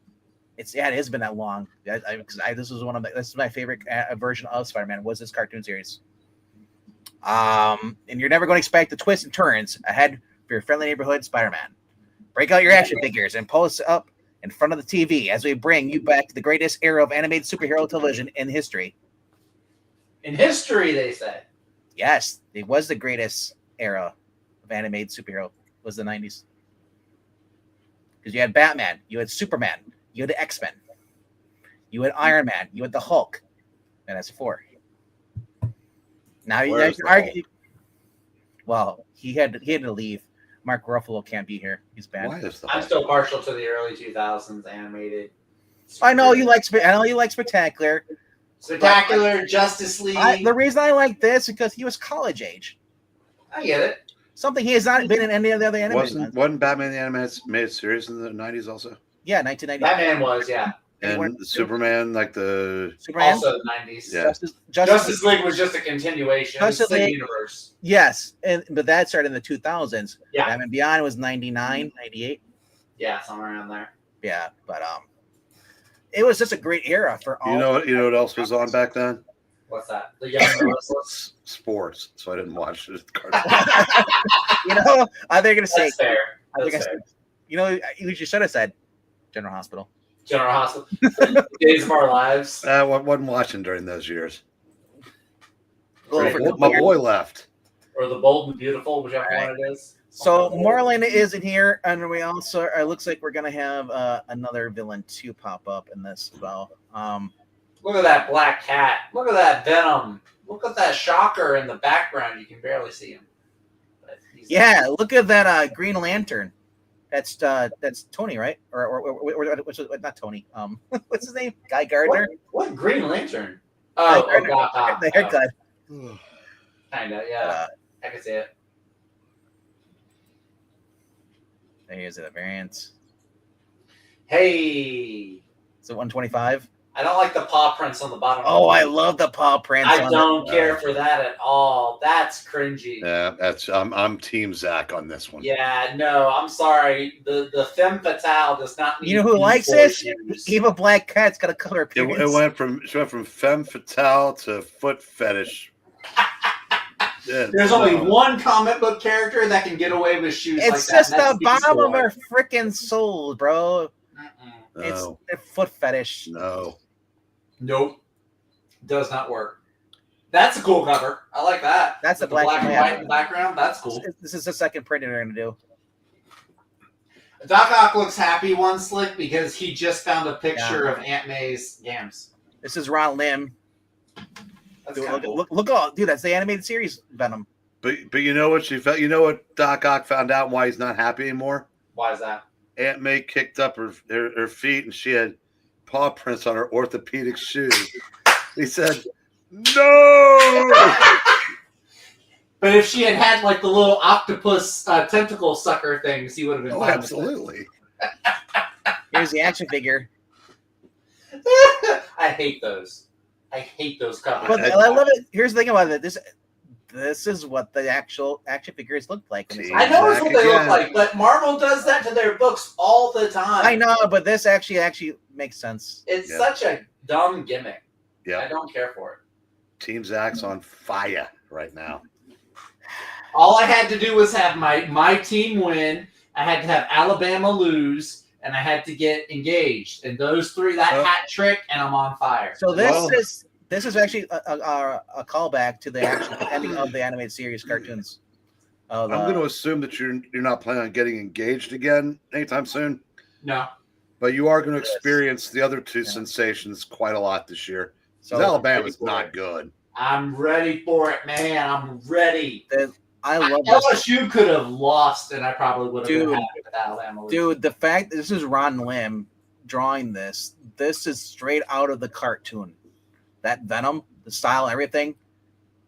it has been that long. This is my favorite version of Spider-Man was this cartoon series. And you're never going to expect the twists and turns ahead for your friendly neighborhood Spider-Man. Break out your action figures and post up in front of the TV as we bring you back to the greatest era of animated superhero television in history. In history, they say. Yes, it was the greatest era of animated superhero. Was the 90s. Because you had Batman, you had Superman, you had the X-Men, you had Iron Man, you had the Hulk, and that's 4. Now you guys argue. Well, he had to leave. Mark Ruffalo can't be here. He's bad. I'm still partial to the early 2000s animated. I know you like Spectacular. Spectacular, Justice League. The reason I like this is because he was college age. I get it. Something he has not been in any of the other animated. Wasn't Batman the animated series in the 90s also? Yeah, 1990. Batman was, yeah. And the Superman, Superman? Also the 90s. Yeah. Justice League was just a continuation. Justice League universe. Yes, but that started in the 2000s. Yeah. Batman Beyond was 99, 98. Yeah, somewhere around there. Yeah, but it was just a great era for all. You know what else was on back then? What's that? The Young Restless? Sports. So I didn't watch it. Are they going to say? That's fair. That's fair. You should have said General Hospital. General Hospital. Days of Our Lives. I wasn't watching during those years. Right. My boy left. Or The Bold and Beautiful, whichever one it is. So Marlena is in here, and we also it looks like we're gonna have another villain to pop up in this as well. Look at that black cat. Look at that Venom. Look at that Shocker in the background. You can barely see him. Yeah, look at that Green Lantern. That's Tony, right? Or not Tony. What's his name? Guy Gardner. What Green Lantern? Oh, the haircut. Kinda, yeah. I can see it. Here's the variant. Hey. Is it 125? I don't like the paw prints on the bottom. Oh, I love the paw prints. I don't care for that at all. That's cringy. Yeah, I'm Team Zach on this one. Yeah, no, I'm sorry. The femme fatale does not need. You know who likes this? Eva Black Cat's got a color appearance. It went from femme fatale to foot fetish. Yeah, there's only one comic book character that can get away with shoes like that. It's just the bottom of her freaking soul, bro. It's a foot fetish. No. Nope. Does not work. That's a cool cover. I like that. That's the black and white in the background. That's cool. This is the second print they're going to do. Doc Ock looks happy, one slick, because he just found a picture of Aunt May's yams. This is Ron Lim. Cool. Look, dude, that's the animated series Venom. But you know what she felt? You know what Doc Ock found out why he's not happy anymore? Why is that? Aunt May kicked up her feet and she had paw prints on her orthopedic shoes. He said, "No." But if she had like the little octopus tentacle sucker things, he would have been fine. Absolutely. Here's the action figure. I hate those. I hate those covers. But I love it. Here's the thing about it. This is what the actual action figures look like. I know it's what they look like, but Marvel does that to their books all the time. I know, but this actually makes sense. It's such a dumb gimmick. Yeah, I don't care for it. Team Zach's on fire right now. All I had to do was have my team win. I had to have Alabama lose, and I had to get engaged. And those three, that hat trick, and I'm on fire. So this is actually a callback to the actual ending of the animated series cartoons. I'm going to assume that you're not planning on getting engaged again anytime soon. No. But you are going to experience the other two sensations quite a lot this year. So Alabama's not good. I'm ready for it, man. I'm ready. I love LSU could have lost, and I probably would have been happy with Alabama. Dude, the fact that this is Ron Lim drawing this is straight out of the cartoon. That Venom, the style, everything.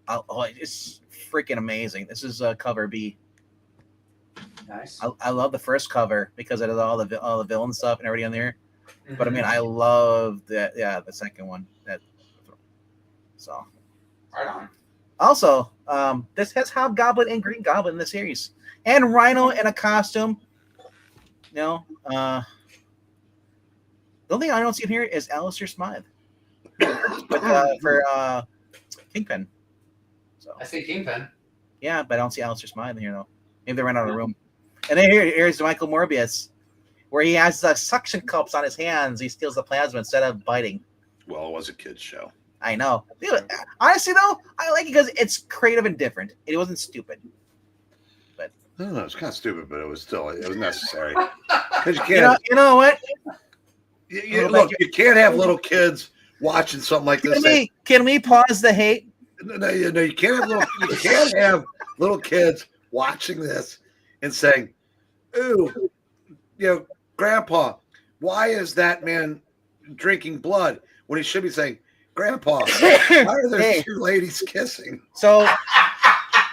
It's freaking amazing. This is cover B. Nice. I love the first cover because it has all the villain stuff and everything on there. Mm-hmm. But I mean, I love the second one. So right on. Also, this has Hobgoblin and Green Goblin in the series, and Rhino in a costume. The only thing I don't see in here is Alistair Smythe for Kingpin. So I see Kingpin. Yeah, but I don't see Alistair Smythe in here though. Maybe they ran out of room. And then here's Michael Morbius, where he has suction cups on his hands. He steals the plasma instead of biting. Well, it was a kid's show. I know. Dude, honestly, though, I like it because it's creative and different. It wasn't stupid. But no, it's kind of stupid, but it was necessary. Because you can't. You know what? Look, you can't have little kids watching something like this. Can we pause the hate? No, you can't have little kids watching this and saying, "Ooh, Grandpa, why is that man drinking blood?" When he should be saying, "Grandpa, why are there two ladies kissing?" So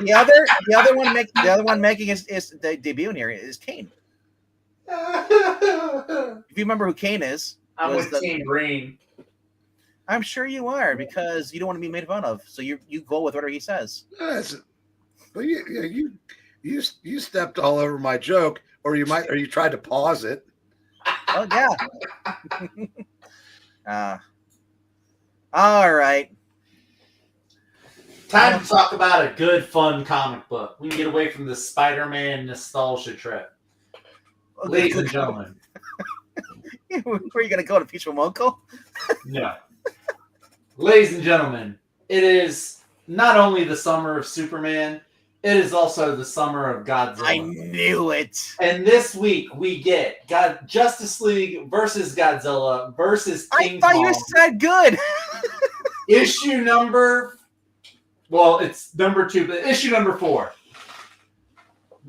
the other one making his debut in here is Kane. If you remember who Kane is, I'm with Team Green. I'm sure you are, because you don't want to be made fun of, so you go with whatever he says. But you stepped all over my joke, or you tried to pause it. Oh yeah. All right. Time to talk about a good, fun comic book. We can get away from the Spider-Man nostalgia trip. Ladies and gentlemen. Where are you going to go, to Peaceful Monko? No. Ladies and gentlemen, it is not only the summer of Superman, it is also the summer of Godzilla. I knew it. And this week we get Justice League versus Godzilla versus King Kong. I thought you said good. Issue number, well, it's number 2, but issue number 4.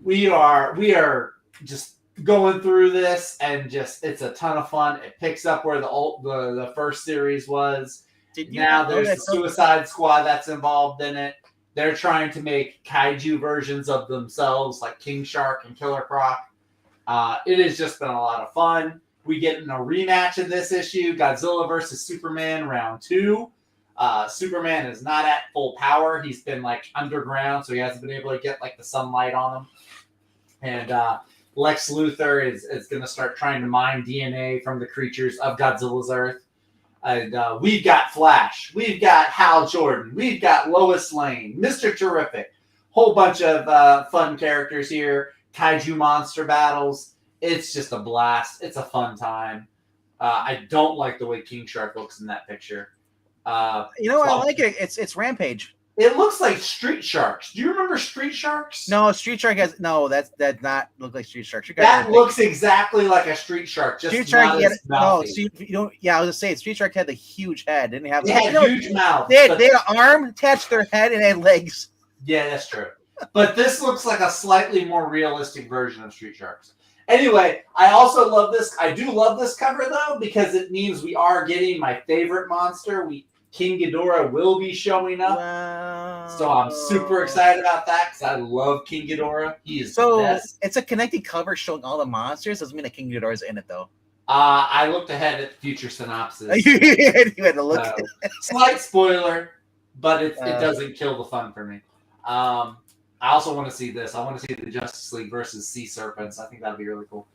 We are just going through this, and it's a ton of fun. It picks up where the first series was. Now there's the Suicide Squad that's involved in it. They're trying to make kaiju versions of themselves, like King Shark and Killer Croc. It has just been a lot of fun. We get in a rematch of this issue, Godzilla versus Superman, round 2. Superman is not at full power. He's been underground, so he hasn't been able to get the sunlight on him. And Lex Luthor is going to start trying to mine DNA from the creatures of Godzilla's Earth. And we've got Flash, we've got Hal Jordan, we've got Lois Lane, Mr. Terrific, whole bunch of fun characters here, kaiju monster battles. It's just a blast. It's a fun time. I don't like the way King Shark looks in that picture. I like it. It's Rampage. It looks like Street Sharks. Do you remember Street Sharks? No, Street Shark has that's not look like Street Shark. That looks exactly like a Street Shark. Just Street Shark had I was gonna say Street Shark had the huge head. Didn't have? They had huge mouth. They had an arm attached to their head and had legs. Yeah, that's true. But this looks like a slightly more realistic version of Street Sharks. Anyway, I also love this. I do love this cover though, because it means we are getting my favorite monster. King Ghidorah will be showing up. Wow. So I'm super excited about that because I love King Ghidorah. He is the best. It's a connected cover showing all the monsters. Doesn't mean that King Ghidorah is in it though. I looked ahead at future synopsis. You had to look. Slight spoiler, but it doesn't kill the fun for me. I also want to see this. I want to see the Justice League versus Sea Serpents. I think that'd be really cool.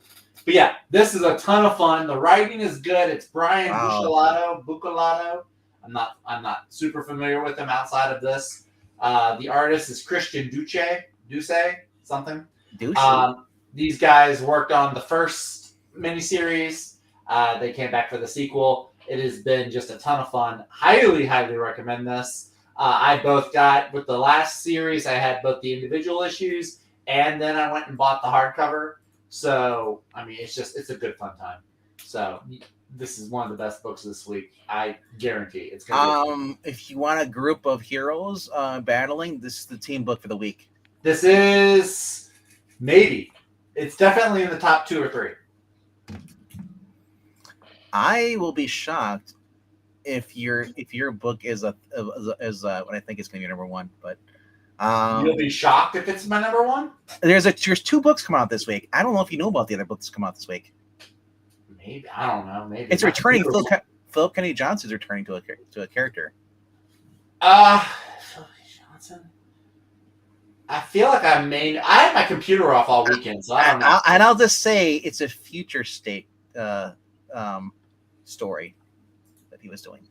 But yeah, this is a ton of fun. The writing is good. It's Brian Buccellato. I'm not super familiar with him outside of this. The artist is Christian Duce. something. Douche. These guys worked on the first miniseries. They came back for the sequel. It has been just a ton of fun. Highly, highly recommend this. I both got, with the last series, I had both the individual issues, and then I went and bought the hardcover. So, I mean, it's a good fun time. So, this is one of the best books this week. I guarantee it's going to be. If you want a group of heroes battling, this is the team book for the week. This is maybe. It's definitely in the top 2 or 3. I will be shocked if your book is what I think is going to be number 1. But you'll be shocked if it's my number 1. There's 2 books coming out this week. I don't know if you know about the other books come out this week. Maybe I don't know. Maybe it's returning. Philip Kennedy Johnson is returning to a character. Philip Johnson. I feel like I had my computer off all weekend, so I don't know. And I'll just say it's a future state story that he was doing.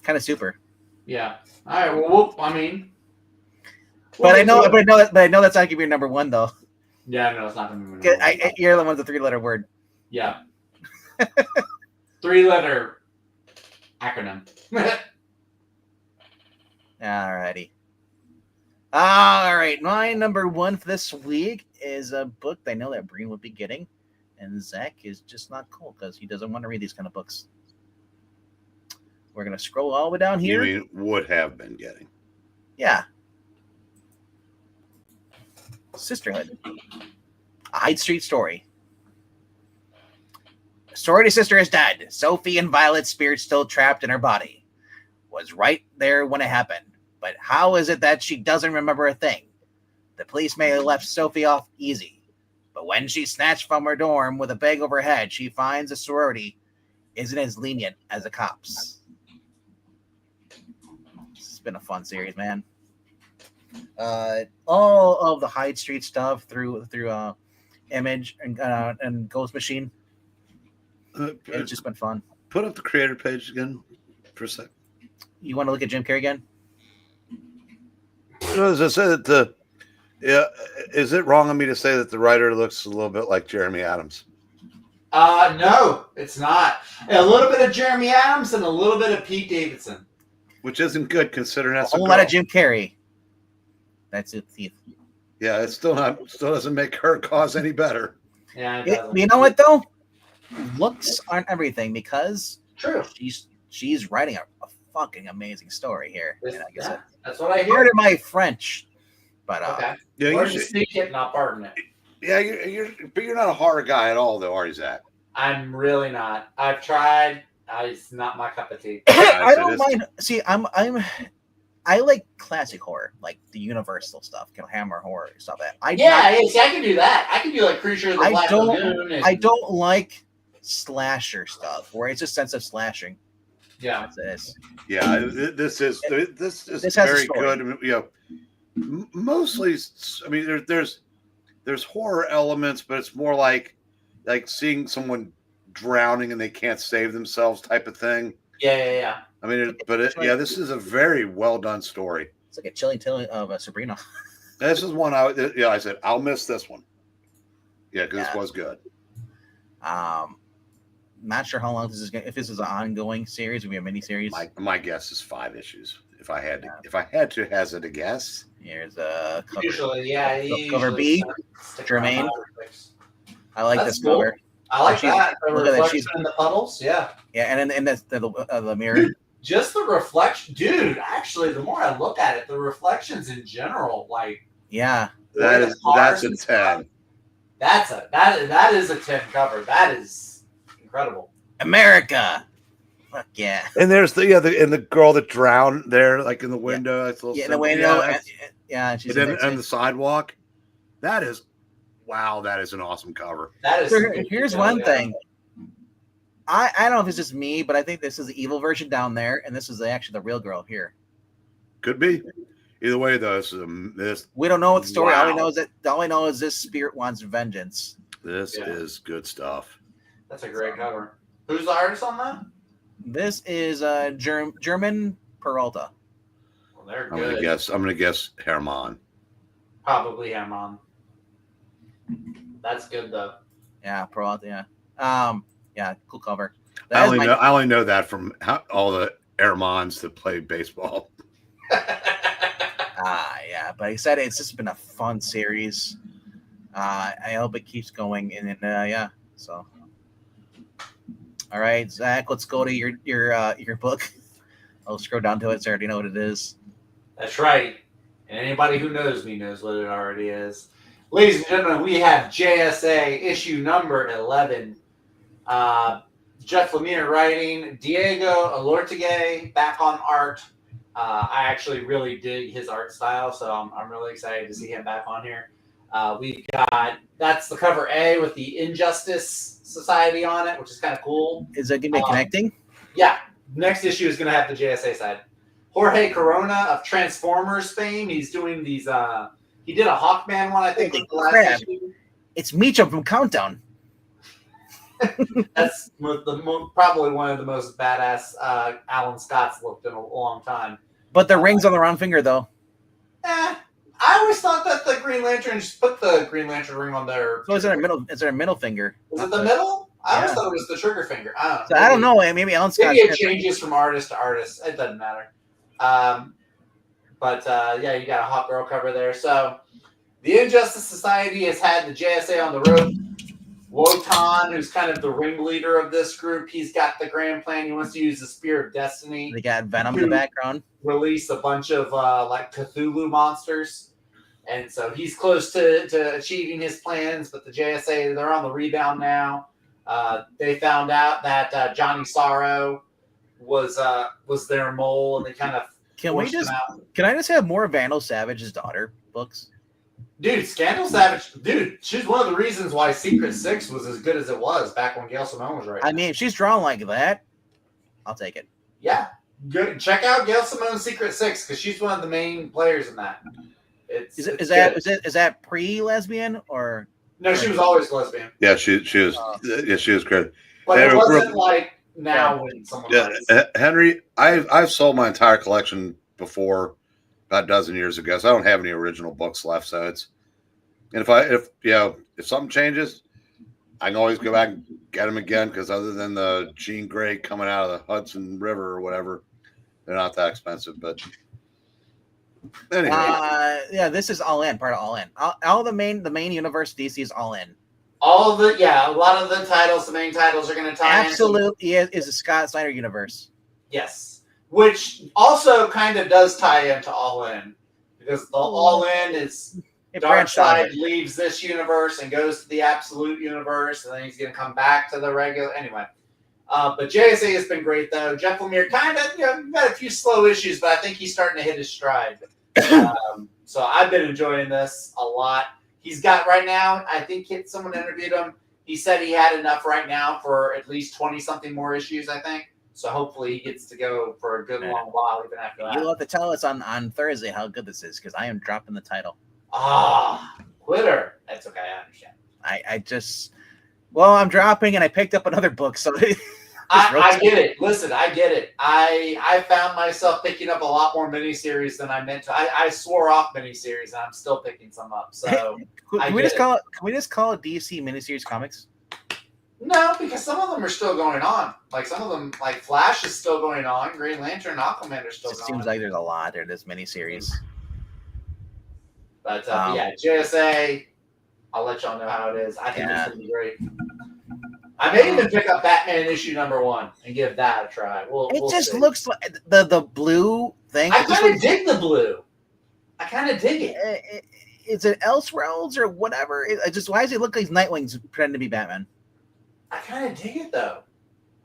Kind of super. Yeah. All right. Well, I mean, but I know that's not gonna be your number 1 though. Yeah, no, it's not gonna be. You're the one with the 3-letter word. Yeah. 3-letter acronym. Alrighty. All right. My number 1 for this week is a book I know that Breen would be getting, and Zach is just not cool because he doesn't want to read these kind of books. We're gonna scroll all the way down here. You mean would have been getting? Yeah. Sisterhood. A Hyde Street story. Sorority sister is dead. Sophie and Violet's spirit still trapped in her body. Was right there when it happened. But how is it that she doesn't remember a thing? The police may have left Sophie off easy. But when she's snatched from her dorm with a bag over her head, she finds the sorority isn't as lenient as the cops. It's been a fun series, man. All of the Hyde Street stuff through Image and Ghost Machine. It's just been fun. Put up the creator page again for a sec. You want to look at Jim Carrey again? As I said, is it wrong of me to say that the writer looks a little bit like Jeremy Adams? No, it's not. A little bit of Jeremy Adams and a little bit of Pete Davidson. Which isn't good considering that's a whole lot of Jim Carrey. That's it, Keith. Yeah, it still doesn't make her cause any better. Yeah, you know what though? Looks aren't everything because true. She's writing a fucking amazing story here. That's what I hear. Pardon my French, but okay. Yeah, or just speak it, not pardon it. Yeah, but you're not a horror guy at all, though, are you, Zach? I'm really not. I've tried. It's not my cup of tea. I don't mind. See, I like classic horror, like the Universal stuff, Hammer horror stuff. I can do that. I can do like Creature of the Black Lagoon. I don't like slasher stuff where it's a sense of slashing. Yeah, yeah. This is very good. You know, mostly. I mean, there's horror elements, but it's more like seeing someone drowning and they can't save themselves type of thing. Yeah. I mean, this is a very well done story. It's like a chilling tale of Sabrina. This is one I said I'll miss this one. Yeah, because this was good. Not sure how long this is going. If this is an ongoing series, will be a mini series. My guess is 5 issues. If I had to hazard a guess. Here's a cover. Cover B. Jermaine. I like this cool. cover. I like that. The reflection in the puddles. Yeah. Yeah, and then the mirror. Just the reflection, dude. Actually, the more I look at it, the reflections in general, like that's a 10. That is a 10 cover. That is incredible. America. Fuck yeah. And there's the girl that drowned there, like in the window. In the window. Yeah. She's on the sidewalk. That is an awesome cover. That is. Here's one thing. I don't know if it's just me, but I think this is the evil version down there, and this is actually the real girl here. Could be. Either way, though, we don't know what the story. Wow. All we know is this spirit wants vengeance. This is good stuff. That's a great cover. Who's the artist on that? This is German Peralta. Well, they're I'm good. gonna guess Herman. Probably Herman. That's good though. Yeah, yeah. Yeah, cool cover. I only know that from all the Hermans that play baseball. Yeah, but he said it's just been a fun series. I hope it keeps going, and yeah. So, all right, Zach, let's go to your book. I'll scroll down to it so I already know what it is. That's right. And anybody who knows me knows what it already is. Ladies and gentlemen, we have JSA issue number 11. Jeff Lemire writing, Diego Alortegue back on art. I actually really dig his art style, so I'm really excited to see him back on here. We've got, that's the cover A with the Injustice Society on it, which is kind of cool. Is that going to be connecting? Yeah. Next issue is going to have the JSA side. Jorge Corona of Transformers fame. He's doing these. He did a Hawkman one, I think. Holy the last crap. issue. It's Meechum from Countdown. That's probably one of the most badass Alan Scott's looked in a long time. But the ring's on the wrong finger, though. I always thought that the Green Lanterns put the Green Lantern ring on their. So is it a middle finger? Is it the middle? I always thought it was the trigger finger. I don't know. Maybe Alan Scott. Maybe it changes from artist to artist. It doesn't matter. But yeah, you got a hot girl cover there. So the Injustice Society has had the JSA on the road. Wotan, who's kind of the ringleader of this group, he's got the grand plan. He wants to use the Spear of Destiny. They got Venom in the background. Release a bunch of like Cthulhu monsters. And so he's close to achieving his plans, but the JSA, they're on the rebound now. They found out that Johnny Sorrow was their mole, and they kind of can I just have more Vandal Savage's daughter books? Dude, Scandal Savage, she's one of the reasons why Secret Six was as good as it was back when Gail Simone was writing. I mean, if she's drawn like that, I'll take it. Yeah. Good. Check out Gail Simone's Secret Six, because she's one of the main players in that. Is that pre-lesbian or no? She was always lesbian. Yeah, she was. Yeah, she was great. But it wasn't like now when someone. Yeah, Henry, I've sold my entire collection before, about a dozen years ago. So I don't have any original books left. So it's, and if something changes, I can always go back and get them again, because other than the Jean Grey coming out of the Hudson River or whatever, they're not that expensive. But anyway, yeah, this is All In, part of All In. All the main universe DC is All In. All of the a lot of the titles, the main titles are going to tie absolutely is a Scott Snyder universe. Yes, which also kind of does tie into All In, because the All In is Darkseid leaves this universe and goes to the Absolute universe, and then he's going to come back to the regular. Anyway, but JSA has been great though. Jeff Lemire kind of got a few slow issues, but I think he's starting to hit his stride. So I've been enjoying this a lot. He's got right now, I think someone interviewed him. He said he had enough right now for at least 20-something more issues, I think. So hopefully he gets to go for a good long while even after that. You'll have to tell us on Thursday how good this is, because I am dropping the title. Quitter. That's okay, I understand. I'm dropping, and I picked up another book, so I get it. Listen, I get it. I found myself picking up a lot more miniseries than I meant to. I swore off miniseries, and I'm still picking some up. So can we just call it DC miniseries comics? No, because some of them are still going on. Like some of them, like Flash is still going on. Green Lantern, Aquaman are still going on. It seems like there's a lot there. This miniseries. But JSA. I'll let y'all know how it is. I think it's gonna be great. I may even pick up Batman issue #1 and give that a try. We'll just looks like the blue thing. I kind of dig the blue. I kind of dig it. Is it Elseworlds or whatever? Why does it look like Nightwing's pretending to be Batman? I kind of dig it though.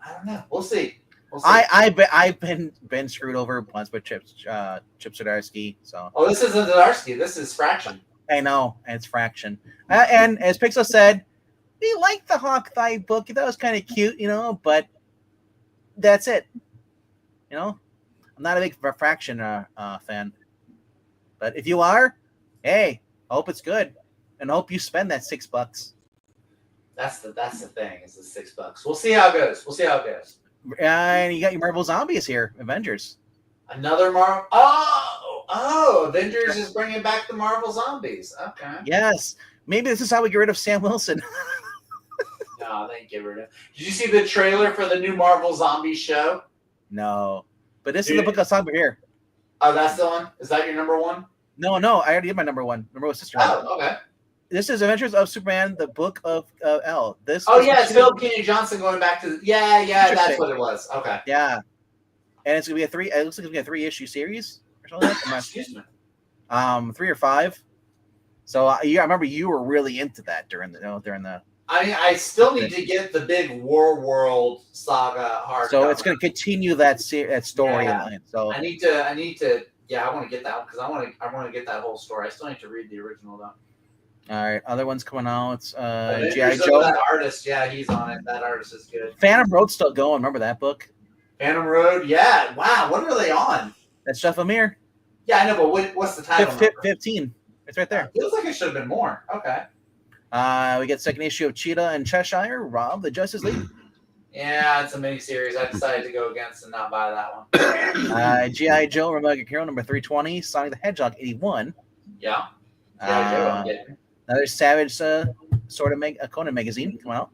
I don't know. We'll see. I've been screwed over once with Chip Zdarsky. So. Oh, this isn't Zdarsky. This is Fraction. I know, and it's Fraction. And as Pixel said, we liked the Hawkeye book. That was kind of cute, but that's it. I'm not a big Fraction fan. But if you are, hey, I hope it's good, and I hope you spend that $6. That's the thing. Is the $6. We'll see how it goes. And you got your Marvel Zombies here, Avengers. Another Marvel. Oh, Avengers is bringing back the Marvel Zombies. Okay. Yes. Maybe this is how we get rid of Sam Wilson. No, they ain't get rid of. Did you see the trailer for the new Marvel Zombie show? No. But this is the book I saw over here. Oh, that's the one? Is that your number one? No. I already did my number one. Number one sister. Oh, okay. This is Adventures of Superman, the book of L. This. Oh yeah, it's Philip Kennedy Johnson going back to. Yeah, that's what it was. Okay. Yeah. And it's gonna be a 3. It looks like it's gonna be a 3-issue series or something like that. Excuse me. 3 or 5. So I remember you were really into that during the. I mean, I still need to get the big War World saga hardcover. So it's going to continue that story. Yeah. So I need to. Yeah, I want to get that one because I want to get that whole story. I still need to read the original though. All right, other ones coming out. G.I. Joe. That artist, yeah, he's on it. That artist is good. Phantom Road's still going. Remember that book? Phantom Road, yeah. Wow, what are they on? That's Jeff Lemire. Yeah, I know, but what's the title? 15. It's right there. Feels like it should have been more. Okay. We get second issue of Cheetah and Cheshire, Rob, the Justice League. Yeah, it's a miniseries. I decided to go against and not buy that one. G.I. Joe, Rebecca Hero, number 320. Sonic the Hedgehog, 81. Yeah. G.I. Joe, I'm getting. Another Savage sort of Conan magazine coming out.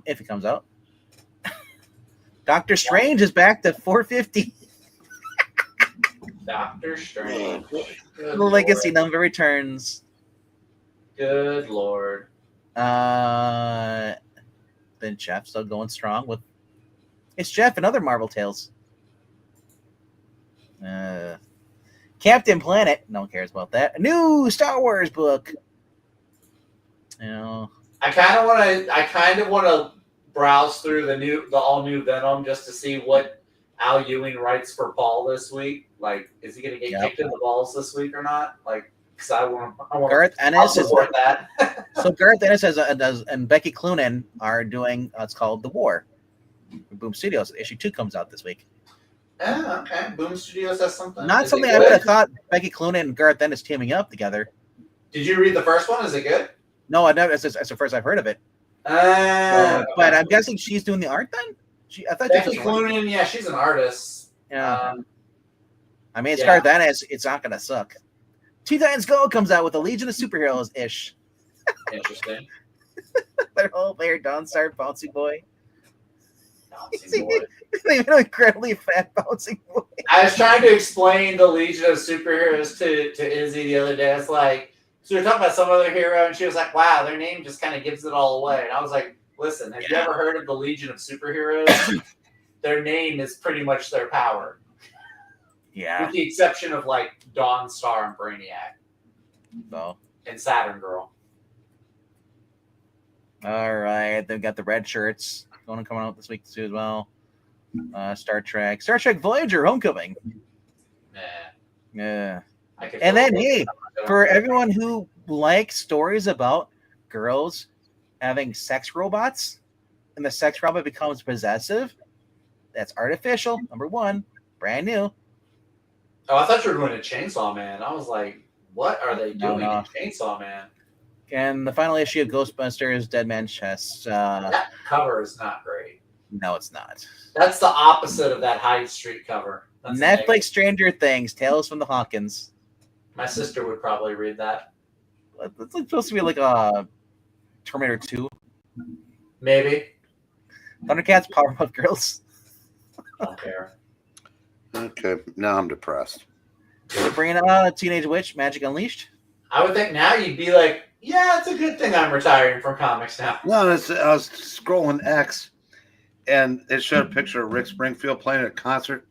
If it comes out. Doctor Strange is back to 450. Doctor Strange. The Legacy number returns. Good Lord. Then Jeff still going strong with. It's Jeff and other Marvel tales. Captain Planet. No one cares about that. A new Star Wars book. I kind of want to browse through the all new Venom just to see what Al Ewing writes for Paul this week. Like, is he going to get kicked in the balls this week or not? Like, because I want Garth Ennis support that. So Garth Ennis and Becky Cloonan are doing it's called The War. Boom Studios. Issue 2 comes out this week. Yeah, okay. Boom Studios has something. Not something I would have thought Becky Cloonan and Garth Ennis teaming up together. Did you read the first one? Is it good? No, I never. It's the first I've heard of it. But I'm guessing she's doing the art then. I thought Becky Cloonan, yeah, she's an artist. Yeah. I mean, it's Garth Ennis. It's not gonna suck. Teen Titans Go comes out with a Legion of Superheroes ish. Interesting. Their whole player Don Start Bouncy Boy. Bouncy Boy. An incredibly fat Bouncy Boy. I was trying to explain the Legion of Superheroes to Izzy the other day. It's like, so we were talking about some other hero, and she was like, wow, their name just kind of gives it all away. And I was like, listen, have you ever heard of the Legion of Superheroes? Their name is pretty much their power. Yeah. With the exception of, like, Dawn Star and Brainiac. So. And Saturn Girl. All right. They've got the red shirts coming out this week, too, as well. Star Trek Voyager Homecoming. Yeah. And then, hey, for everyone who likes stories about girls having sex robots and the sex robot becomes possessive, that's artificial. Number 1, brand new. Oh, I thought you were going to Chainsaw Man. I was like, what are they doing in Chainsaw Man? And the final issue of Ghostbusters Dead Man's Chest. That cover is not great. No, it's not. That's the opposite of that Hyde Street cover. That's Netflix Stranger Things, Tales from the Hawkins. My sister would probably read that. It's supposed to be like a Terminator 2. Maybe. Thundercats, Powerpuff Girls. I don't care. Okay, now I'm depressed. They're bringing out Teenage Witch, Magic Unleashed. I would think now you'd be like, yeah, it's a good thing I'm retiring from comics now. No, I was scrolling X, and it showed a picture of Rick Springfield playing at a concert.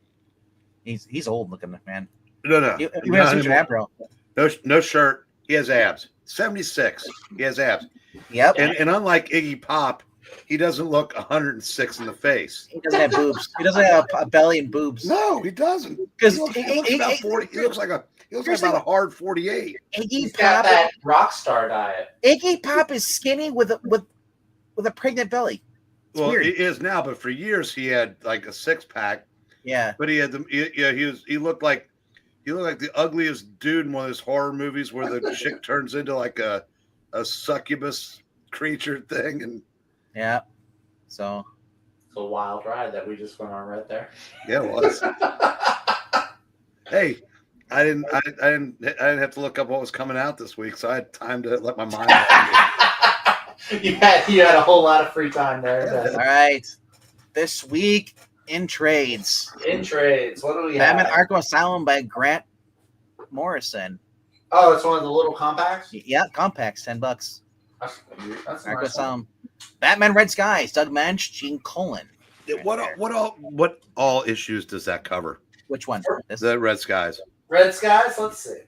He's old looking, man. No. He has a bro. No shirt. He has abs. 76. He has abs. Yep. And unlike Iggy Pop, he doesn't look 106 in the face. He doesn't have boobs. He doesn't have a belly and boobs. No, he doesn't. Because he looks about 40. He looks like about a hard 48. He's got that rock star diet. Iggy Pop is skinny with a pregnant belly. It's weird. He is now, but for years he had like a 6-pack. Yeah. But he had he looked like the ugliest dude in one of those horror movies where the chick turns into like a succubus creature thing. And yeah. So it's a wild ride that we just went on right there. Yeah, it was. Hey, I didn't have to look up what was coming out this week, so I had time to let my mind. you had a whole lot of free time there. All right. This week in trades. In trades, what do we Batman have? Arkham Asylum by Grant Morrison. Oh, it's one of the little compacts. Yeah, compacts, $10. That's Arkham nice. Asylum. Batman Red Skies, Doug Mensch, Gene Colan. What all issues does that cover? Which one? The Red Skies. Red Skies. Let's see.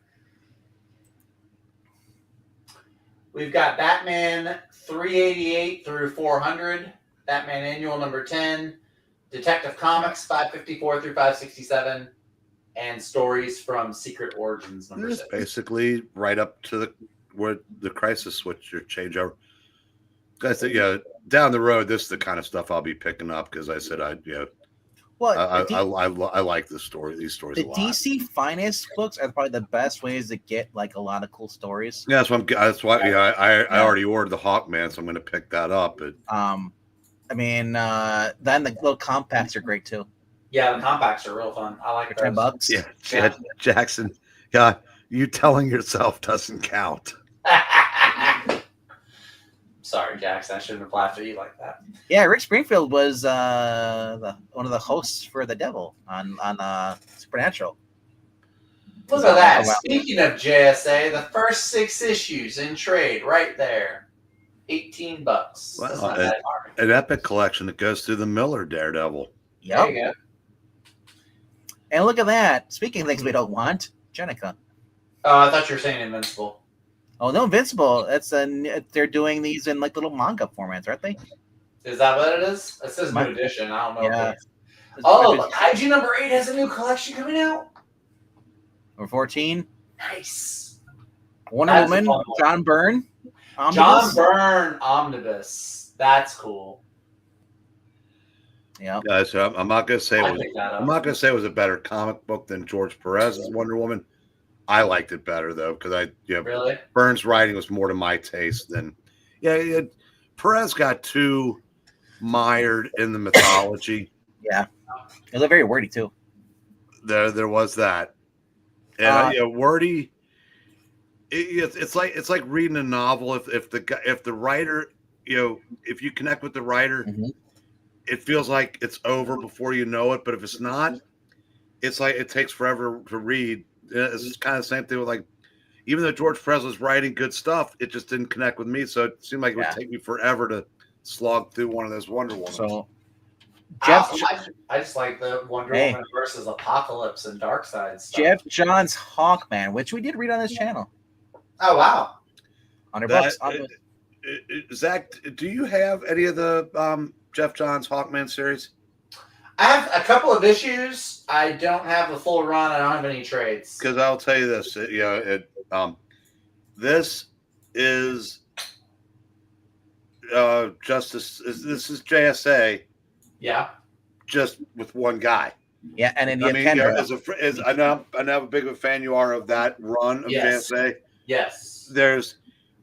We've got Batman 388 through 400, Batman Annual number 10, Detective Comics 554 through 567, and stories from Secret Origins number 6. Basically, right up to where the Crisis Switch or changeover. I think, yeah, down the road, this is the kind of stuff I'll be picking up because I said I like this story. These stories The a lot. DC Finest books are probably the best ways to get like a lot of cool stories. Yeah, that's why I already ordered the Hawkman, so I'm going to pick that up. But then the little compacts are great too. Yeah, the compacts are real fun. I like For $10. Yeah, Jackson. Yeah, you telling yourself doesn't count. Sorry, Jackson. I shouldn't have laughed at you like that. Yeah, Rick Springfield was one of the hosts for The Devil on Supernatural. Look at that. Oh, wow. Speaking of JSA, the first 6 issues in trade right there. $18. That's Wow, not bad. an epic collection that goes through the Miller Daredevil. There Yep. you go. And look at that. Speaking of things we don't want, Jenica. Oh, I thought you were saying Invincible. Oh no, Invincible. They're doing these in like little manga formats, aren't they? Is that what it is? It says new My- edition. I don't know. Yeah. If oh, Kaiju number 8 has a new collection coming out. Or 14. Nice. Wonder That's a Woman, fun one. John Byrne. John Omnibus. Byrne Omnibus. That's cool. Yeah. Yeah, so I'm not going to say I picked that up. it was a better comic book than George Perez's Wonder Woman. I liked it better though because Really? Byrne's writing was more to my taste than Perez got too mired in the mythology. Yeah. It was very wordy too. There was that, and wordy. It's like reading a novel. If the writer, if you connect with the writer, it feels like it's over before you know it. But if it's not, it's like it takes forever to read. It's kind of the same thing with like, even though George Perez was writing good stuff, it just didn't connect with me. So it seemed like it would take me forever to slog through one of those Wonder Woman. So I just like the Wonder Woman versus Apocalypse and Darkseid stuff. Jeff Johns Hawkman, which we did read on this channel. Oh wow. $100. Zach, do you have any of the Jeff Johns Hawkman series? I have a couple of issues. I don't have the full run. I don't have any trades. Because I'll tell you this, this is this is JSA. Yeah. Just with one guy. Yeah, and then I know how big of a fan you are of that run of JSA. Yes.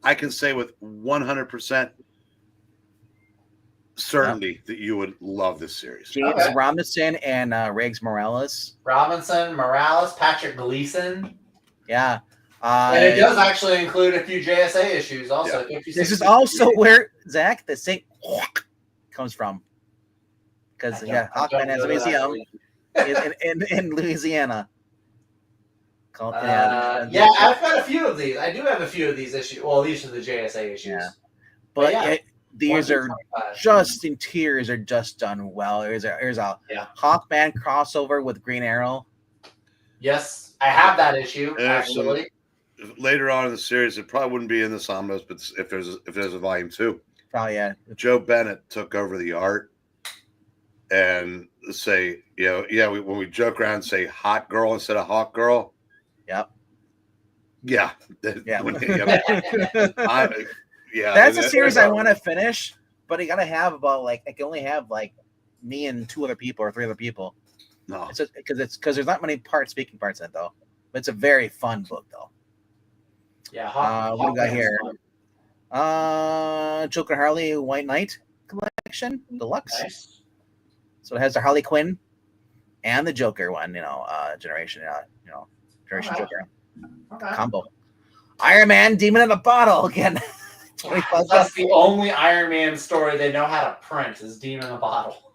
I can say with 100% certainty that you would love this series. James Robinson and Riggs Morales. Patrick Gleason. Yeah. And it does actually include a few JSA issues also. Yeah. This is also where, Zach, the St. comes from. Because, Hawkman has a museum in Louisiana. I've got a few of these. I do have a few of these issues. Well, these are the JSA issues. Yeah. But these are just interiors are just done well. There's a Hawkman crossover with Green Arrow. Yes, I have that issue actually. Later on in the series, it probably wouldn't be in this omnibus, but if there's a volume 2, Joe Bennett took over the art and say, when we joke around and say hot girl instead of hawk girl. Yep. Yeah. That's a series I want to finish, but I gotta have about I can only have me and 2 other people or 3 other people. No, because there's not many speaking parts in it though. But it's a very fun book though. Yeah. What do we got here? Joker Harley White Knight collection deluxe. Nice. So it has the Harley Quinn and the Joker one, generation, Generation Okay. Joker combo. Iron Man, Demon in a Bottle again. 25 That's the only Iron Man story they know how to print is Demon in a Bottle.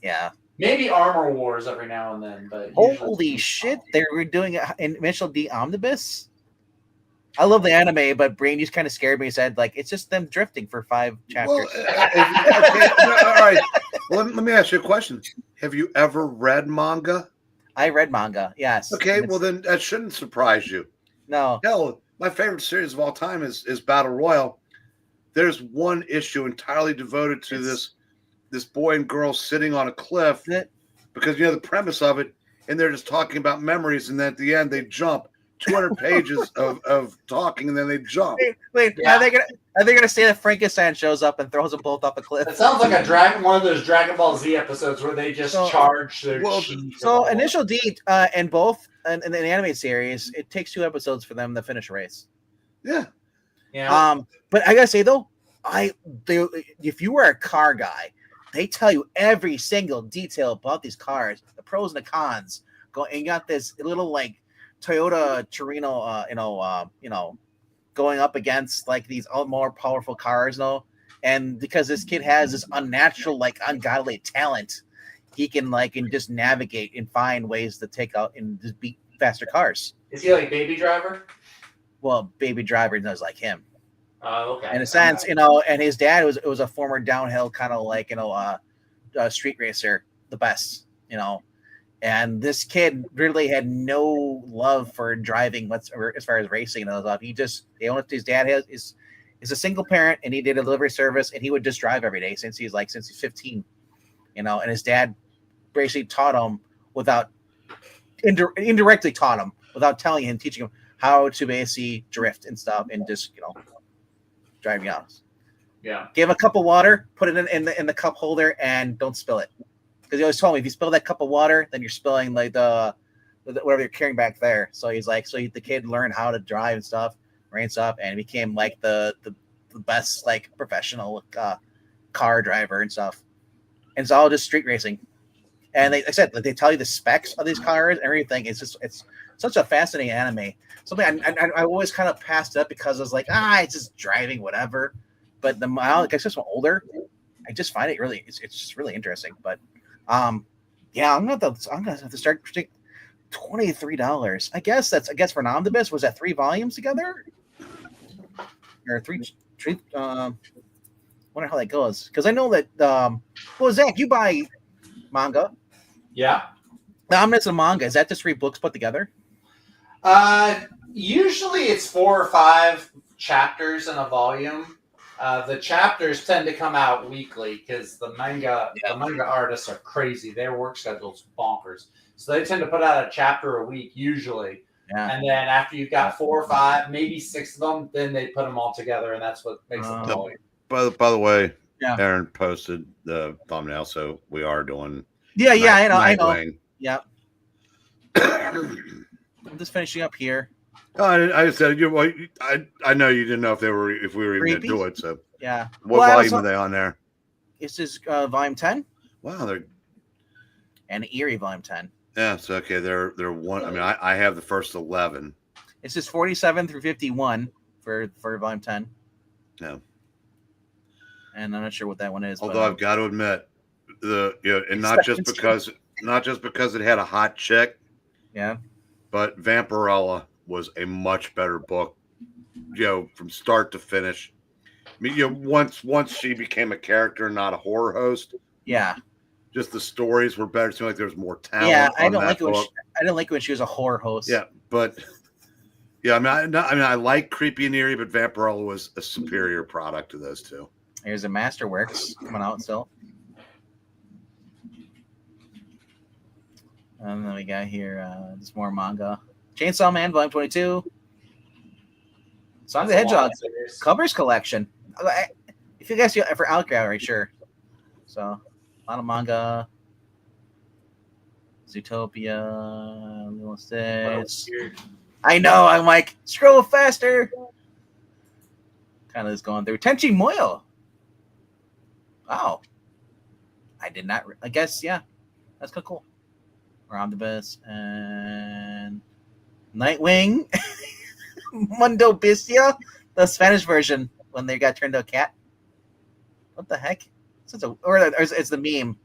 Yeah. Maybe Armor Wars every now and then, but holy shit, they were doing an initial D Omnibus. I love the anime, but Brain just kind of scared me. He said, like, it's just them drifting for 5 chapters. Well, okay, all right. Well, let me ask you a question. Have you ever read manga? I read manga, yes. Okay, well then that shouldn't surprise you. No. Hell, my favorite series of all time is Battle Royale. There's one issue entirely devoted to this boy and girl sitting on a cliff because the premise of it, and they're just talking about memories, and then at the end they jump 200 pages of talking, and then they jump. Wait, yeah. Are they gonna say that Frankenstein shows up and throws them both off a cliff? It sounds like one of those Dragon Ball Z episodes where they just charge their chi. So Initial D in both in the anime series, it takes 2 episodes for them to finish a race. Yeah. But I gotta say though, if you were a car guy, they tell you every single detail about these cars, the pros and the cons. And you got this little like Toyota Torino, going up against like these more powerful cars, and because this kid has this unnatural, like ungodly talent, he can just navigate and find ways to take out and just beat faster cars. Is he like Baby Driver? Well, Baby Driver does like him. Oh, okay. In a sense, and his dad was a former downhill kind of like street racer, the best, and this kid really had no love for driving as far as racing and all that stuff. His dad is a single parent, and he did a delivery service, and he would just drive every day since he's 15, and his dad basically taught him indirectly taught him without teaching him how to basically drift and stuff and just driving out. Yeah. Give him a cup of water, put it in the cup holder, and don't spill it. Because he always told me if you spill that cup of water, then you're spilling like the whatever you're carrying back there. So he's like, the kid learned how to drive and stuff, ran stuff, and became like the best like professional car driver and stuff. And it's all just street racing. And they tell you the specs of these cars and everything. It's such a fascinating anime. Something I always kind of passed up because I was like, it's just driving, whatever. But the I guess I'm older, I just find it it's just really interesting. But I'm gonna have to start $23. I guess for an omnibus, was that 3 volumes together? Or three wonder how that goes. Because I know that Zach, you buy manga. Yeah. The omnibus and manga, is that just 3 books put together? Usually it's 4 or 5 chapters in a volume. The chapters tend to come out weekly because the manga artists are crazy. Their work schedule's bonkers. So they tend to put out a chapter a week usually. Yeah. And then after you've got 4 or 5, maybe 6 of them, then they put them all together, and that's what makes them volume. By the way, Aaron posted the thumbnail, so we are doing. Yeah, I know. Yeah. I'm just finishing up here. I said I know you didn't know if we were even going to do it. So yeah. What volume are they on there? This is volume 10. Wow, they're Erie volume 10. Yeah, so okay, they're one. I mean, I have the first 11. It's just 47 through 51 for volume 10. Yeah. And I'm not sure what that one is. Although I've got to admit, and not just because it had a hot chick. Yeah. But Vampirella was a much better book, from start to finish. I mean, once she became a character, not a horror host. Yeah. Just the stories were better. It seemed like there was more talent. Yeah, I don't like when she was a horror host. Yeah, but I like Creepy and Eerie, but Vampirella was a superior product to those two. Here's a Masterworks coming out still. And then we got here just more manga. Chainsaw Man, volume 22. Sonic the Hedgehog covers collection. If you guys for Out Gallery, sure. So a lot of manga. Zootopia, Little Stitch. I know. I'm like, scroll faster. Kind of just going through. Tenchi Muyo. Oh, I did not. I guess, yeah. That's kind of cool. We're on the bus, and Nightwing, Mundo Bestia, the Spanish version when they got turned to a cat. What the heck? Or it's the meme.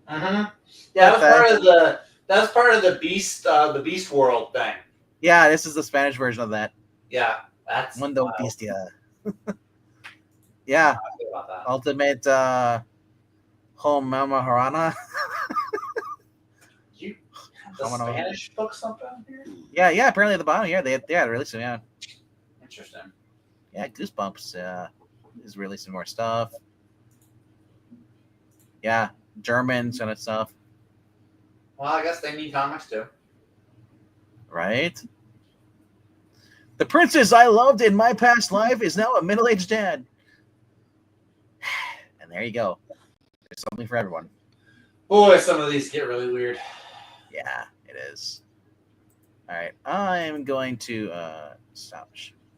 Yeah, that was part of the Beast World thing. Yeah, this is the Spanish version of that. Yeah, that's Mundo wild. Bestia. Yeah, About that. ultimate home Mama Harana. You the Spanish book something here? Yeah. Apparently at the bottom, yeah, they released them. Yeah, Interesting. yeah. Goosebumps is releasing more stuff. Yeah, Germans and stuff. Well, I guess they need comics too. Right. The princess I loved in my past life is now a middle-aged dad. And there you go. There's something for everyone. Boy, some of these get really weird. Yeah, it is. All right, I'm going to stop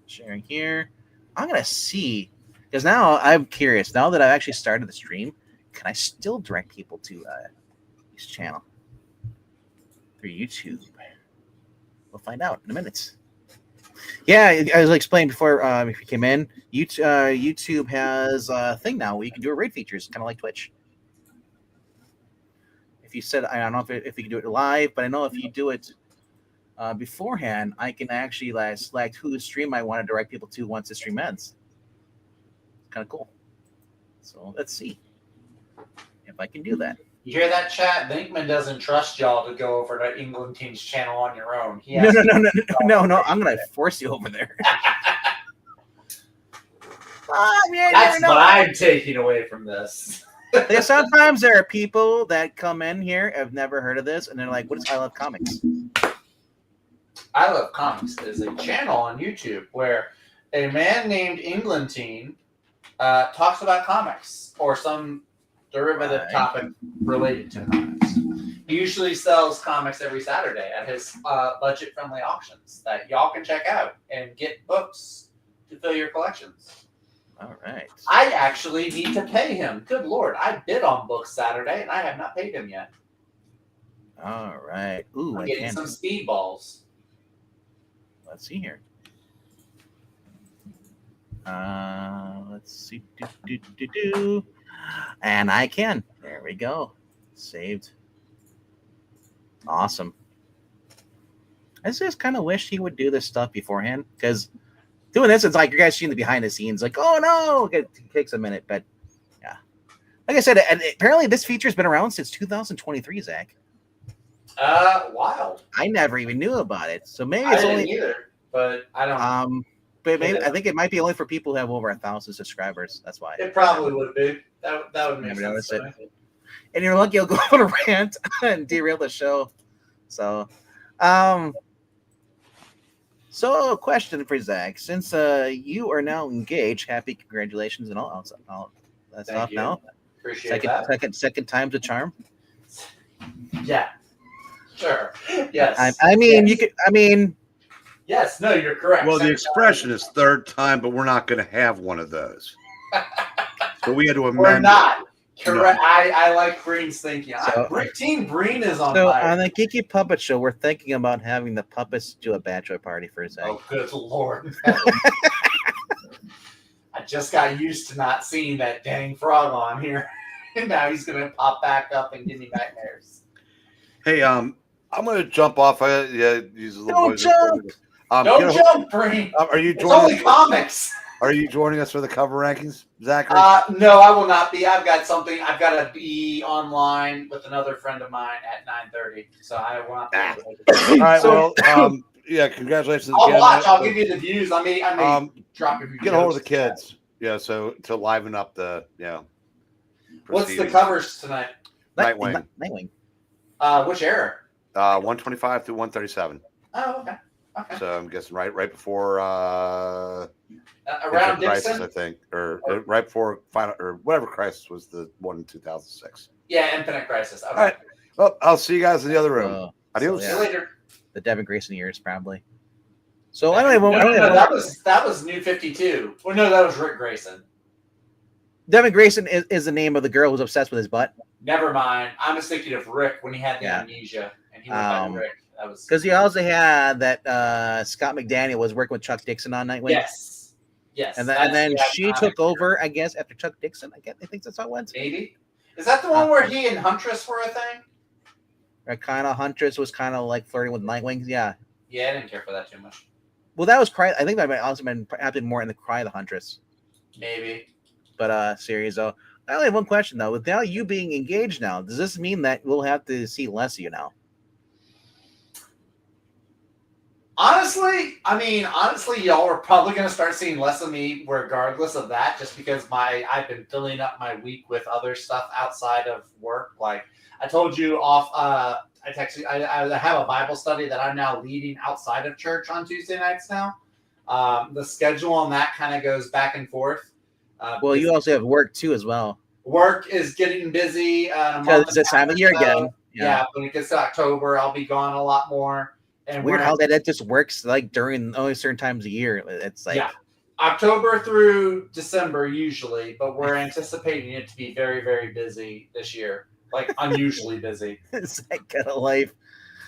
sharing here. I'm going to see, because now I'm curious. Now that I've actually started the stream, can I still direct people to his channel through YouTube? We'll find out in a minute. Yeah, as I explained before, if you came in, YouTube has a thing now where you can do a raid features, kind of like Twitch. If you said, I don't know if you can do it live, but I know if you do it beforehand, I can actually select whose stream I want to direct people to once the stream ends. Kind of cool. So let's see if I can do that. You hear that, chat? Vinkman doesn't trust y'all to go over to England Team's channel on your own. No. I'm going to force you over there. That's what I'm taking away from this. Yeah, sometimes there are people that come in here, have never heard of this, and they're like, what is I Love Comics? I Love Comics is a channel on YouTube where a man named England Team talks about comics or some derivative topic related to comics. He usually sells comics every Saturday at his budget-friendly auctions that y'all can check out and get books to fill your collections. All right. I actually need to pay him. Good Lord. I bid on books Saturday, and I have not paid him yet. All right. Ooh, I'm getting some speedballs. Let's see here. Let's see. And I can. There we go. Saved. Awesome. I just kind of wish he would do this stuff beforehand, because doing this, it's like you guys seeing the behind the scenes, like, oh no, it takes a minute, but yeah. Like I said, apparently this feature's been around since 2023, Zach. Wild. I never even knew about it, so maybe it's only either, but I don't. But maybe I think it might be only for people who have over 1,000 subscribers. That's why it probably would be. That would make sense. And you're lucky you'll go on a rant and derail the show. So, So, question for Zach: since you are now engaged, happy congratulations and all that stuff. Now, appreciate that. Second time's a charm. Yeah, sure. Yes. I mean, you could. I mean. Yes. No, you're correct. Well, the expression is third time, but we're not going to have one of those. So we had to amend. We're not. Correct. No. I like Breen's thinking. Team Breen is on fire. On the Geeky Puppet Show, we're thinking about having the puppets do a bachelor party for Zach. Oh, good Lord. I just got used to not seeing that dang frog on here. And now he's going to pop back up and give me nightmares. Hey, I'm going to jump off. Don't jump! Don't jump, Breen. Are you joining? It's only comics. Are you joining us for the cover rankings, Zachary? No, I will not be. I've got to be online with another friend of mine at 9:30, so I will not be able to make it. All right, well, yeah, congratulations I'll again. I'll give you the views. I may drop a few. Get a hold of the kids. Yeah, so to liven up the What's the covers tonight? Nightwing. Which era? 125 through 137. Oh, okay. So I'm guessing right before around Crisis, Dixon, I think, or right before Final or whatever Crisis was, the one in 2006. Yeah, Infinite Crisis. Okay. All right. Well, I'll see you guys in the other room. Adios. See you later. The Devin Grayson years, probably. So that was New 52. Well, no, that was Rick Grayson. Devin Grayson is the name of the girl who's obsessed with his butt. Never mind. I was thinking of Rick when he had the amnesia, and he went by Rick. that was because you also had that Scott McDaniel was working with Chuck Dixon on Nightwing. yes. And then she took over, I guess, after Chuck Dixon. I think that's how it went. Maybe. Is that the one where he and Huntress were a thing? Kind of Huntress was kind of like flirting with Nightwing. Yeah. Yeah, I didn't care for that too much. Well, that was Cry. I think that might also been happening more in the Cry the Huntress. Maybe. But series though. I only have one question though. With now you being engaged now, does this mean that we'll have to see less of you now? Honestly, y'all are probably going to start seeing less of me regardless of that, just because I've been filling up my week with other stuff outside of work. Like I told you I have a Bible study that I'm now leading outside of church on Tuesday nights now. The schedule on that kind of goes back and forth. Well, you also have work too as well. Work is getting busy. Because it's this time of year again. Yeah, when it gets to October, I'll be gone a lot more. And weird how that just works like during only certain times of year. It's like October through December usually, but we're anticipating it to be very, very busy this year, like unusually busy. It's that kind of life.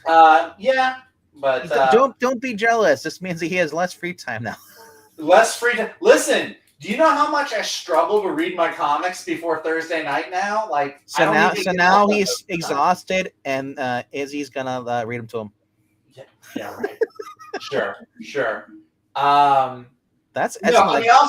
Yeah, but don't be jealous. This means that he has less free time now. Less free time. Listen, do you know how much I struggle to read my comics before Thursday night now? Like so now he's exhausted, and Izzy's gonna read them to him. Yeah, right. Sure. That's I'll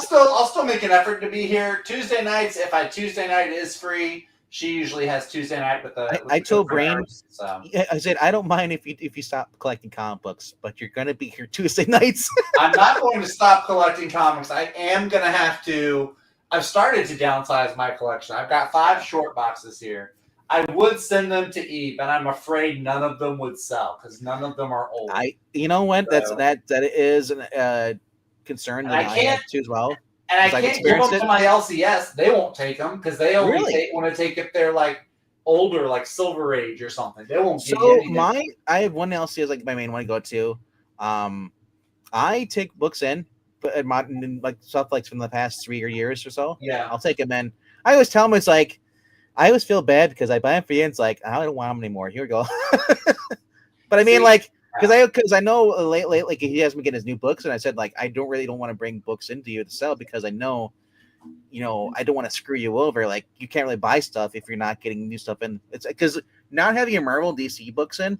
still make an effort to be here Tuesday nights. If Tuesday night is free, she usually has Tuesday night with the. I told Brain. So. I said I don't mind if you stop collecting comic books, but you're gonna be here Tuesday nights. I'm not going to stop collecting comics. I am gonna have to. I've started to downsize my collection. I've got 5 short boxes here. I would send them to Eve, and I'm afraid none of them would sell because none of them are old. You know what? So, that is a concern that I have too as well. And I can't give them to my LCS. They won't take them because they only want to take if they're like older, like Silver Age or something. They won't. So I have one LCS like my main one to go to. I take books in, but like stuff like from the past 3 years or so. Yeah, I'll take them in. I always tell them it's like. I always feel bad because I buy them for you and it's like, I don't want them anymore. Here we go. But I mean, like, because I know lately, like, he has me get his new books. And I said, like, I don't want to bring books into you to sell because I know, I don't want to screw you over. Like, you can't really buy stuff if you're not getting new stuff in. It's because not having your Marvel DC books in.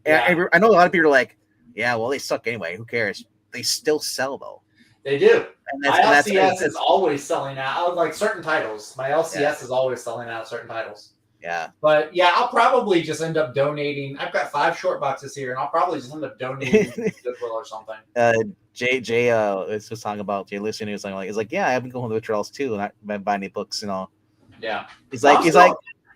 And I know a lot of people are like, yeah, well, they suck anyway. Who cares? They still sell, though. They do. My LCS is always selling out. Like certain titles. My LCS is always selling out certain titles. Yeah. But yeah, I'll probably just end up donating. I've got 5 short boxes here, and I'll probably just end up donating to Goodwill or something. Jay was talking about Jay Lucien. He was like, yeah, I've been going to withdrawals too, and I've been buying any books, Yeah. He's like, Jay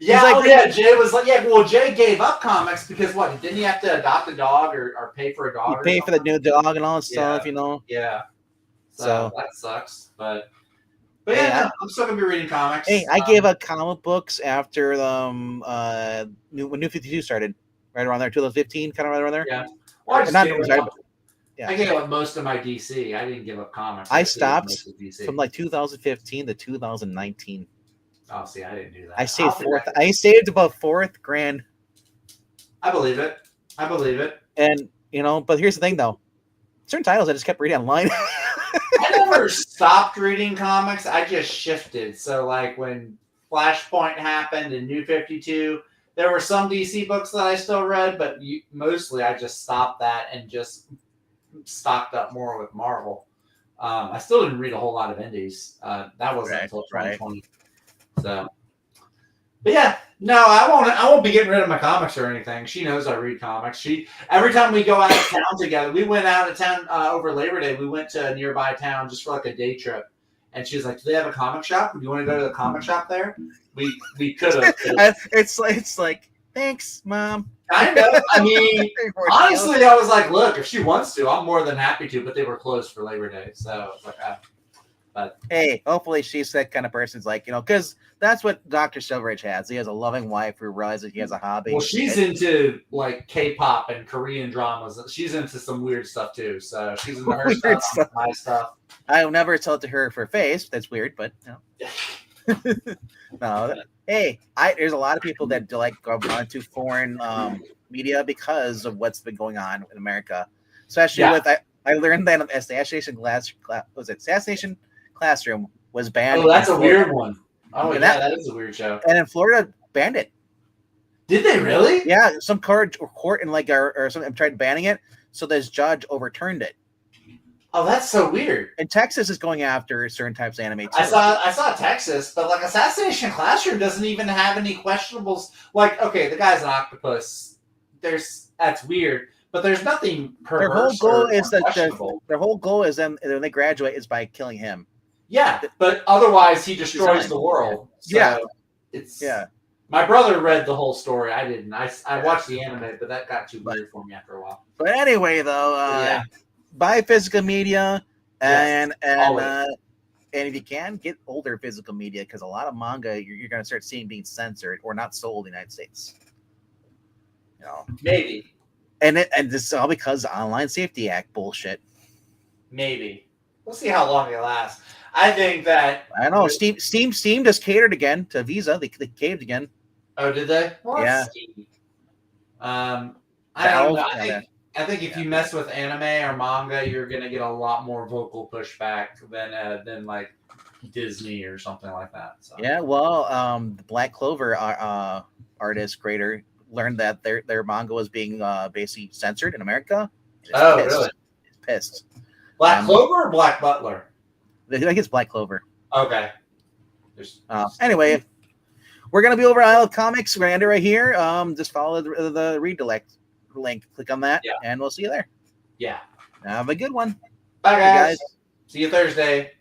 was like, well, Jay gave up comics because what? Didn't he have to adopt a dog or pay for a dog? You pay for the new dog and all that stuff, Yeah. So that sucks, but yeah, I'm still gonna be reading comics. Hey, I gave up comic books after when New 52 started, right around there, 2015, kind of right around there. Yeah, well, I gave up most of my DC. I didn't give up comics. I stopped from like 2015 to 2019. Oh, see, I didn't do that. I saved about $4,000. I believe it. And but here's the thing, though. Certain titles I just kept reading online. I never stopped reading comics. I just shifted. So, like when Flashpoint happened and New 52, there were some DC books that I still read, but mostly I just stopped that and just stocked up more with Marvel. I still didn't read a whole lot of indies. That wasn't until 2020. So, but yeah, no, I won't be getting rid of my comics or anything. She knows I read comics. Every time we go out of town together, we went out of town over Labor Day. We went to a nearby town just for like a day trip, and she's like, "Do they have a comic shop? Do you want to go to the comic shop there?" We could have. It's like, thanks, Mom. I know. I mean, honestly, I was like, look, if she wants to, I'm more than happy to. But they were closed for Labor Day, so it's like, but hey, hopefully she's that kind of person's like, because that's what Dr. Silverage has. He has a loving wife who realizes he has a hobby. Well, she's into like K-pop and Korean dramas. She's into some weird stuff too. So she's into her stuff, my stuff. I'll never tell it to her for her face. That's weird, but No, hey, there's a lot of people that like go onto foreign media because of what's been going on in America, especially Yeah. with I learned that Assassination Classroom was banned. Oh, that's in a Florida. weird one. Oh, And yeah, that is a weird show. And in Florida, banned it. Did they really? Yeah, some court in like or something tried banning it, so this judge overturned it. Oh, that's so weird. And Texas is going after certain types of anime too. I saw Texas, but like Assassination Classroom doesn't even have any questionables. Like, okay, the guy's an octopus. That's weird, but there's nothing perverse. Their whole goal is questionable. their whole goal is them when they graduate is by killing him. Yeah, but otherwise he destroys the world. So it's My brother read the whole story. I didn't. I watched the anime, but that got too weird for me after a while. But anyway, though, buy physical media and if you can, get older physical media because a lot of manga you're going to start seeing being censored or not sold in the United States. You know, maybe. And this is all because of Online Safety Act bullshit. Maybe. We'll see how long it lasts. I think that I know Steam just catered again to Visa. They caved again. Oh, did they? Well, yeah. I don't know. I think if you mess with anime or manga, you're gonna get a lot more vocal pushback than like Disney or something like that. So. Yeah, well, the Black Clover artist creator learned that their manga was being basically censored in America. Oh, really? He's pissed. Black Clover or Black Butler? I think it's Black Clover. Okay. Anyway, we're gonna be over at Isle of Comics. We're gonna end it right here. Just follow the redirect link. Click on that, and we'll see you there. Yeah. Have a good one. Bye, guys. See you Thursday.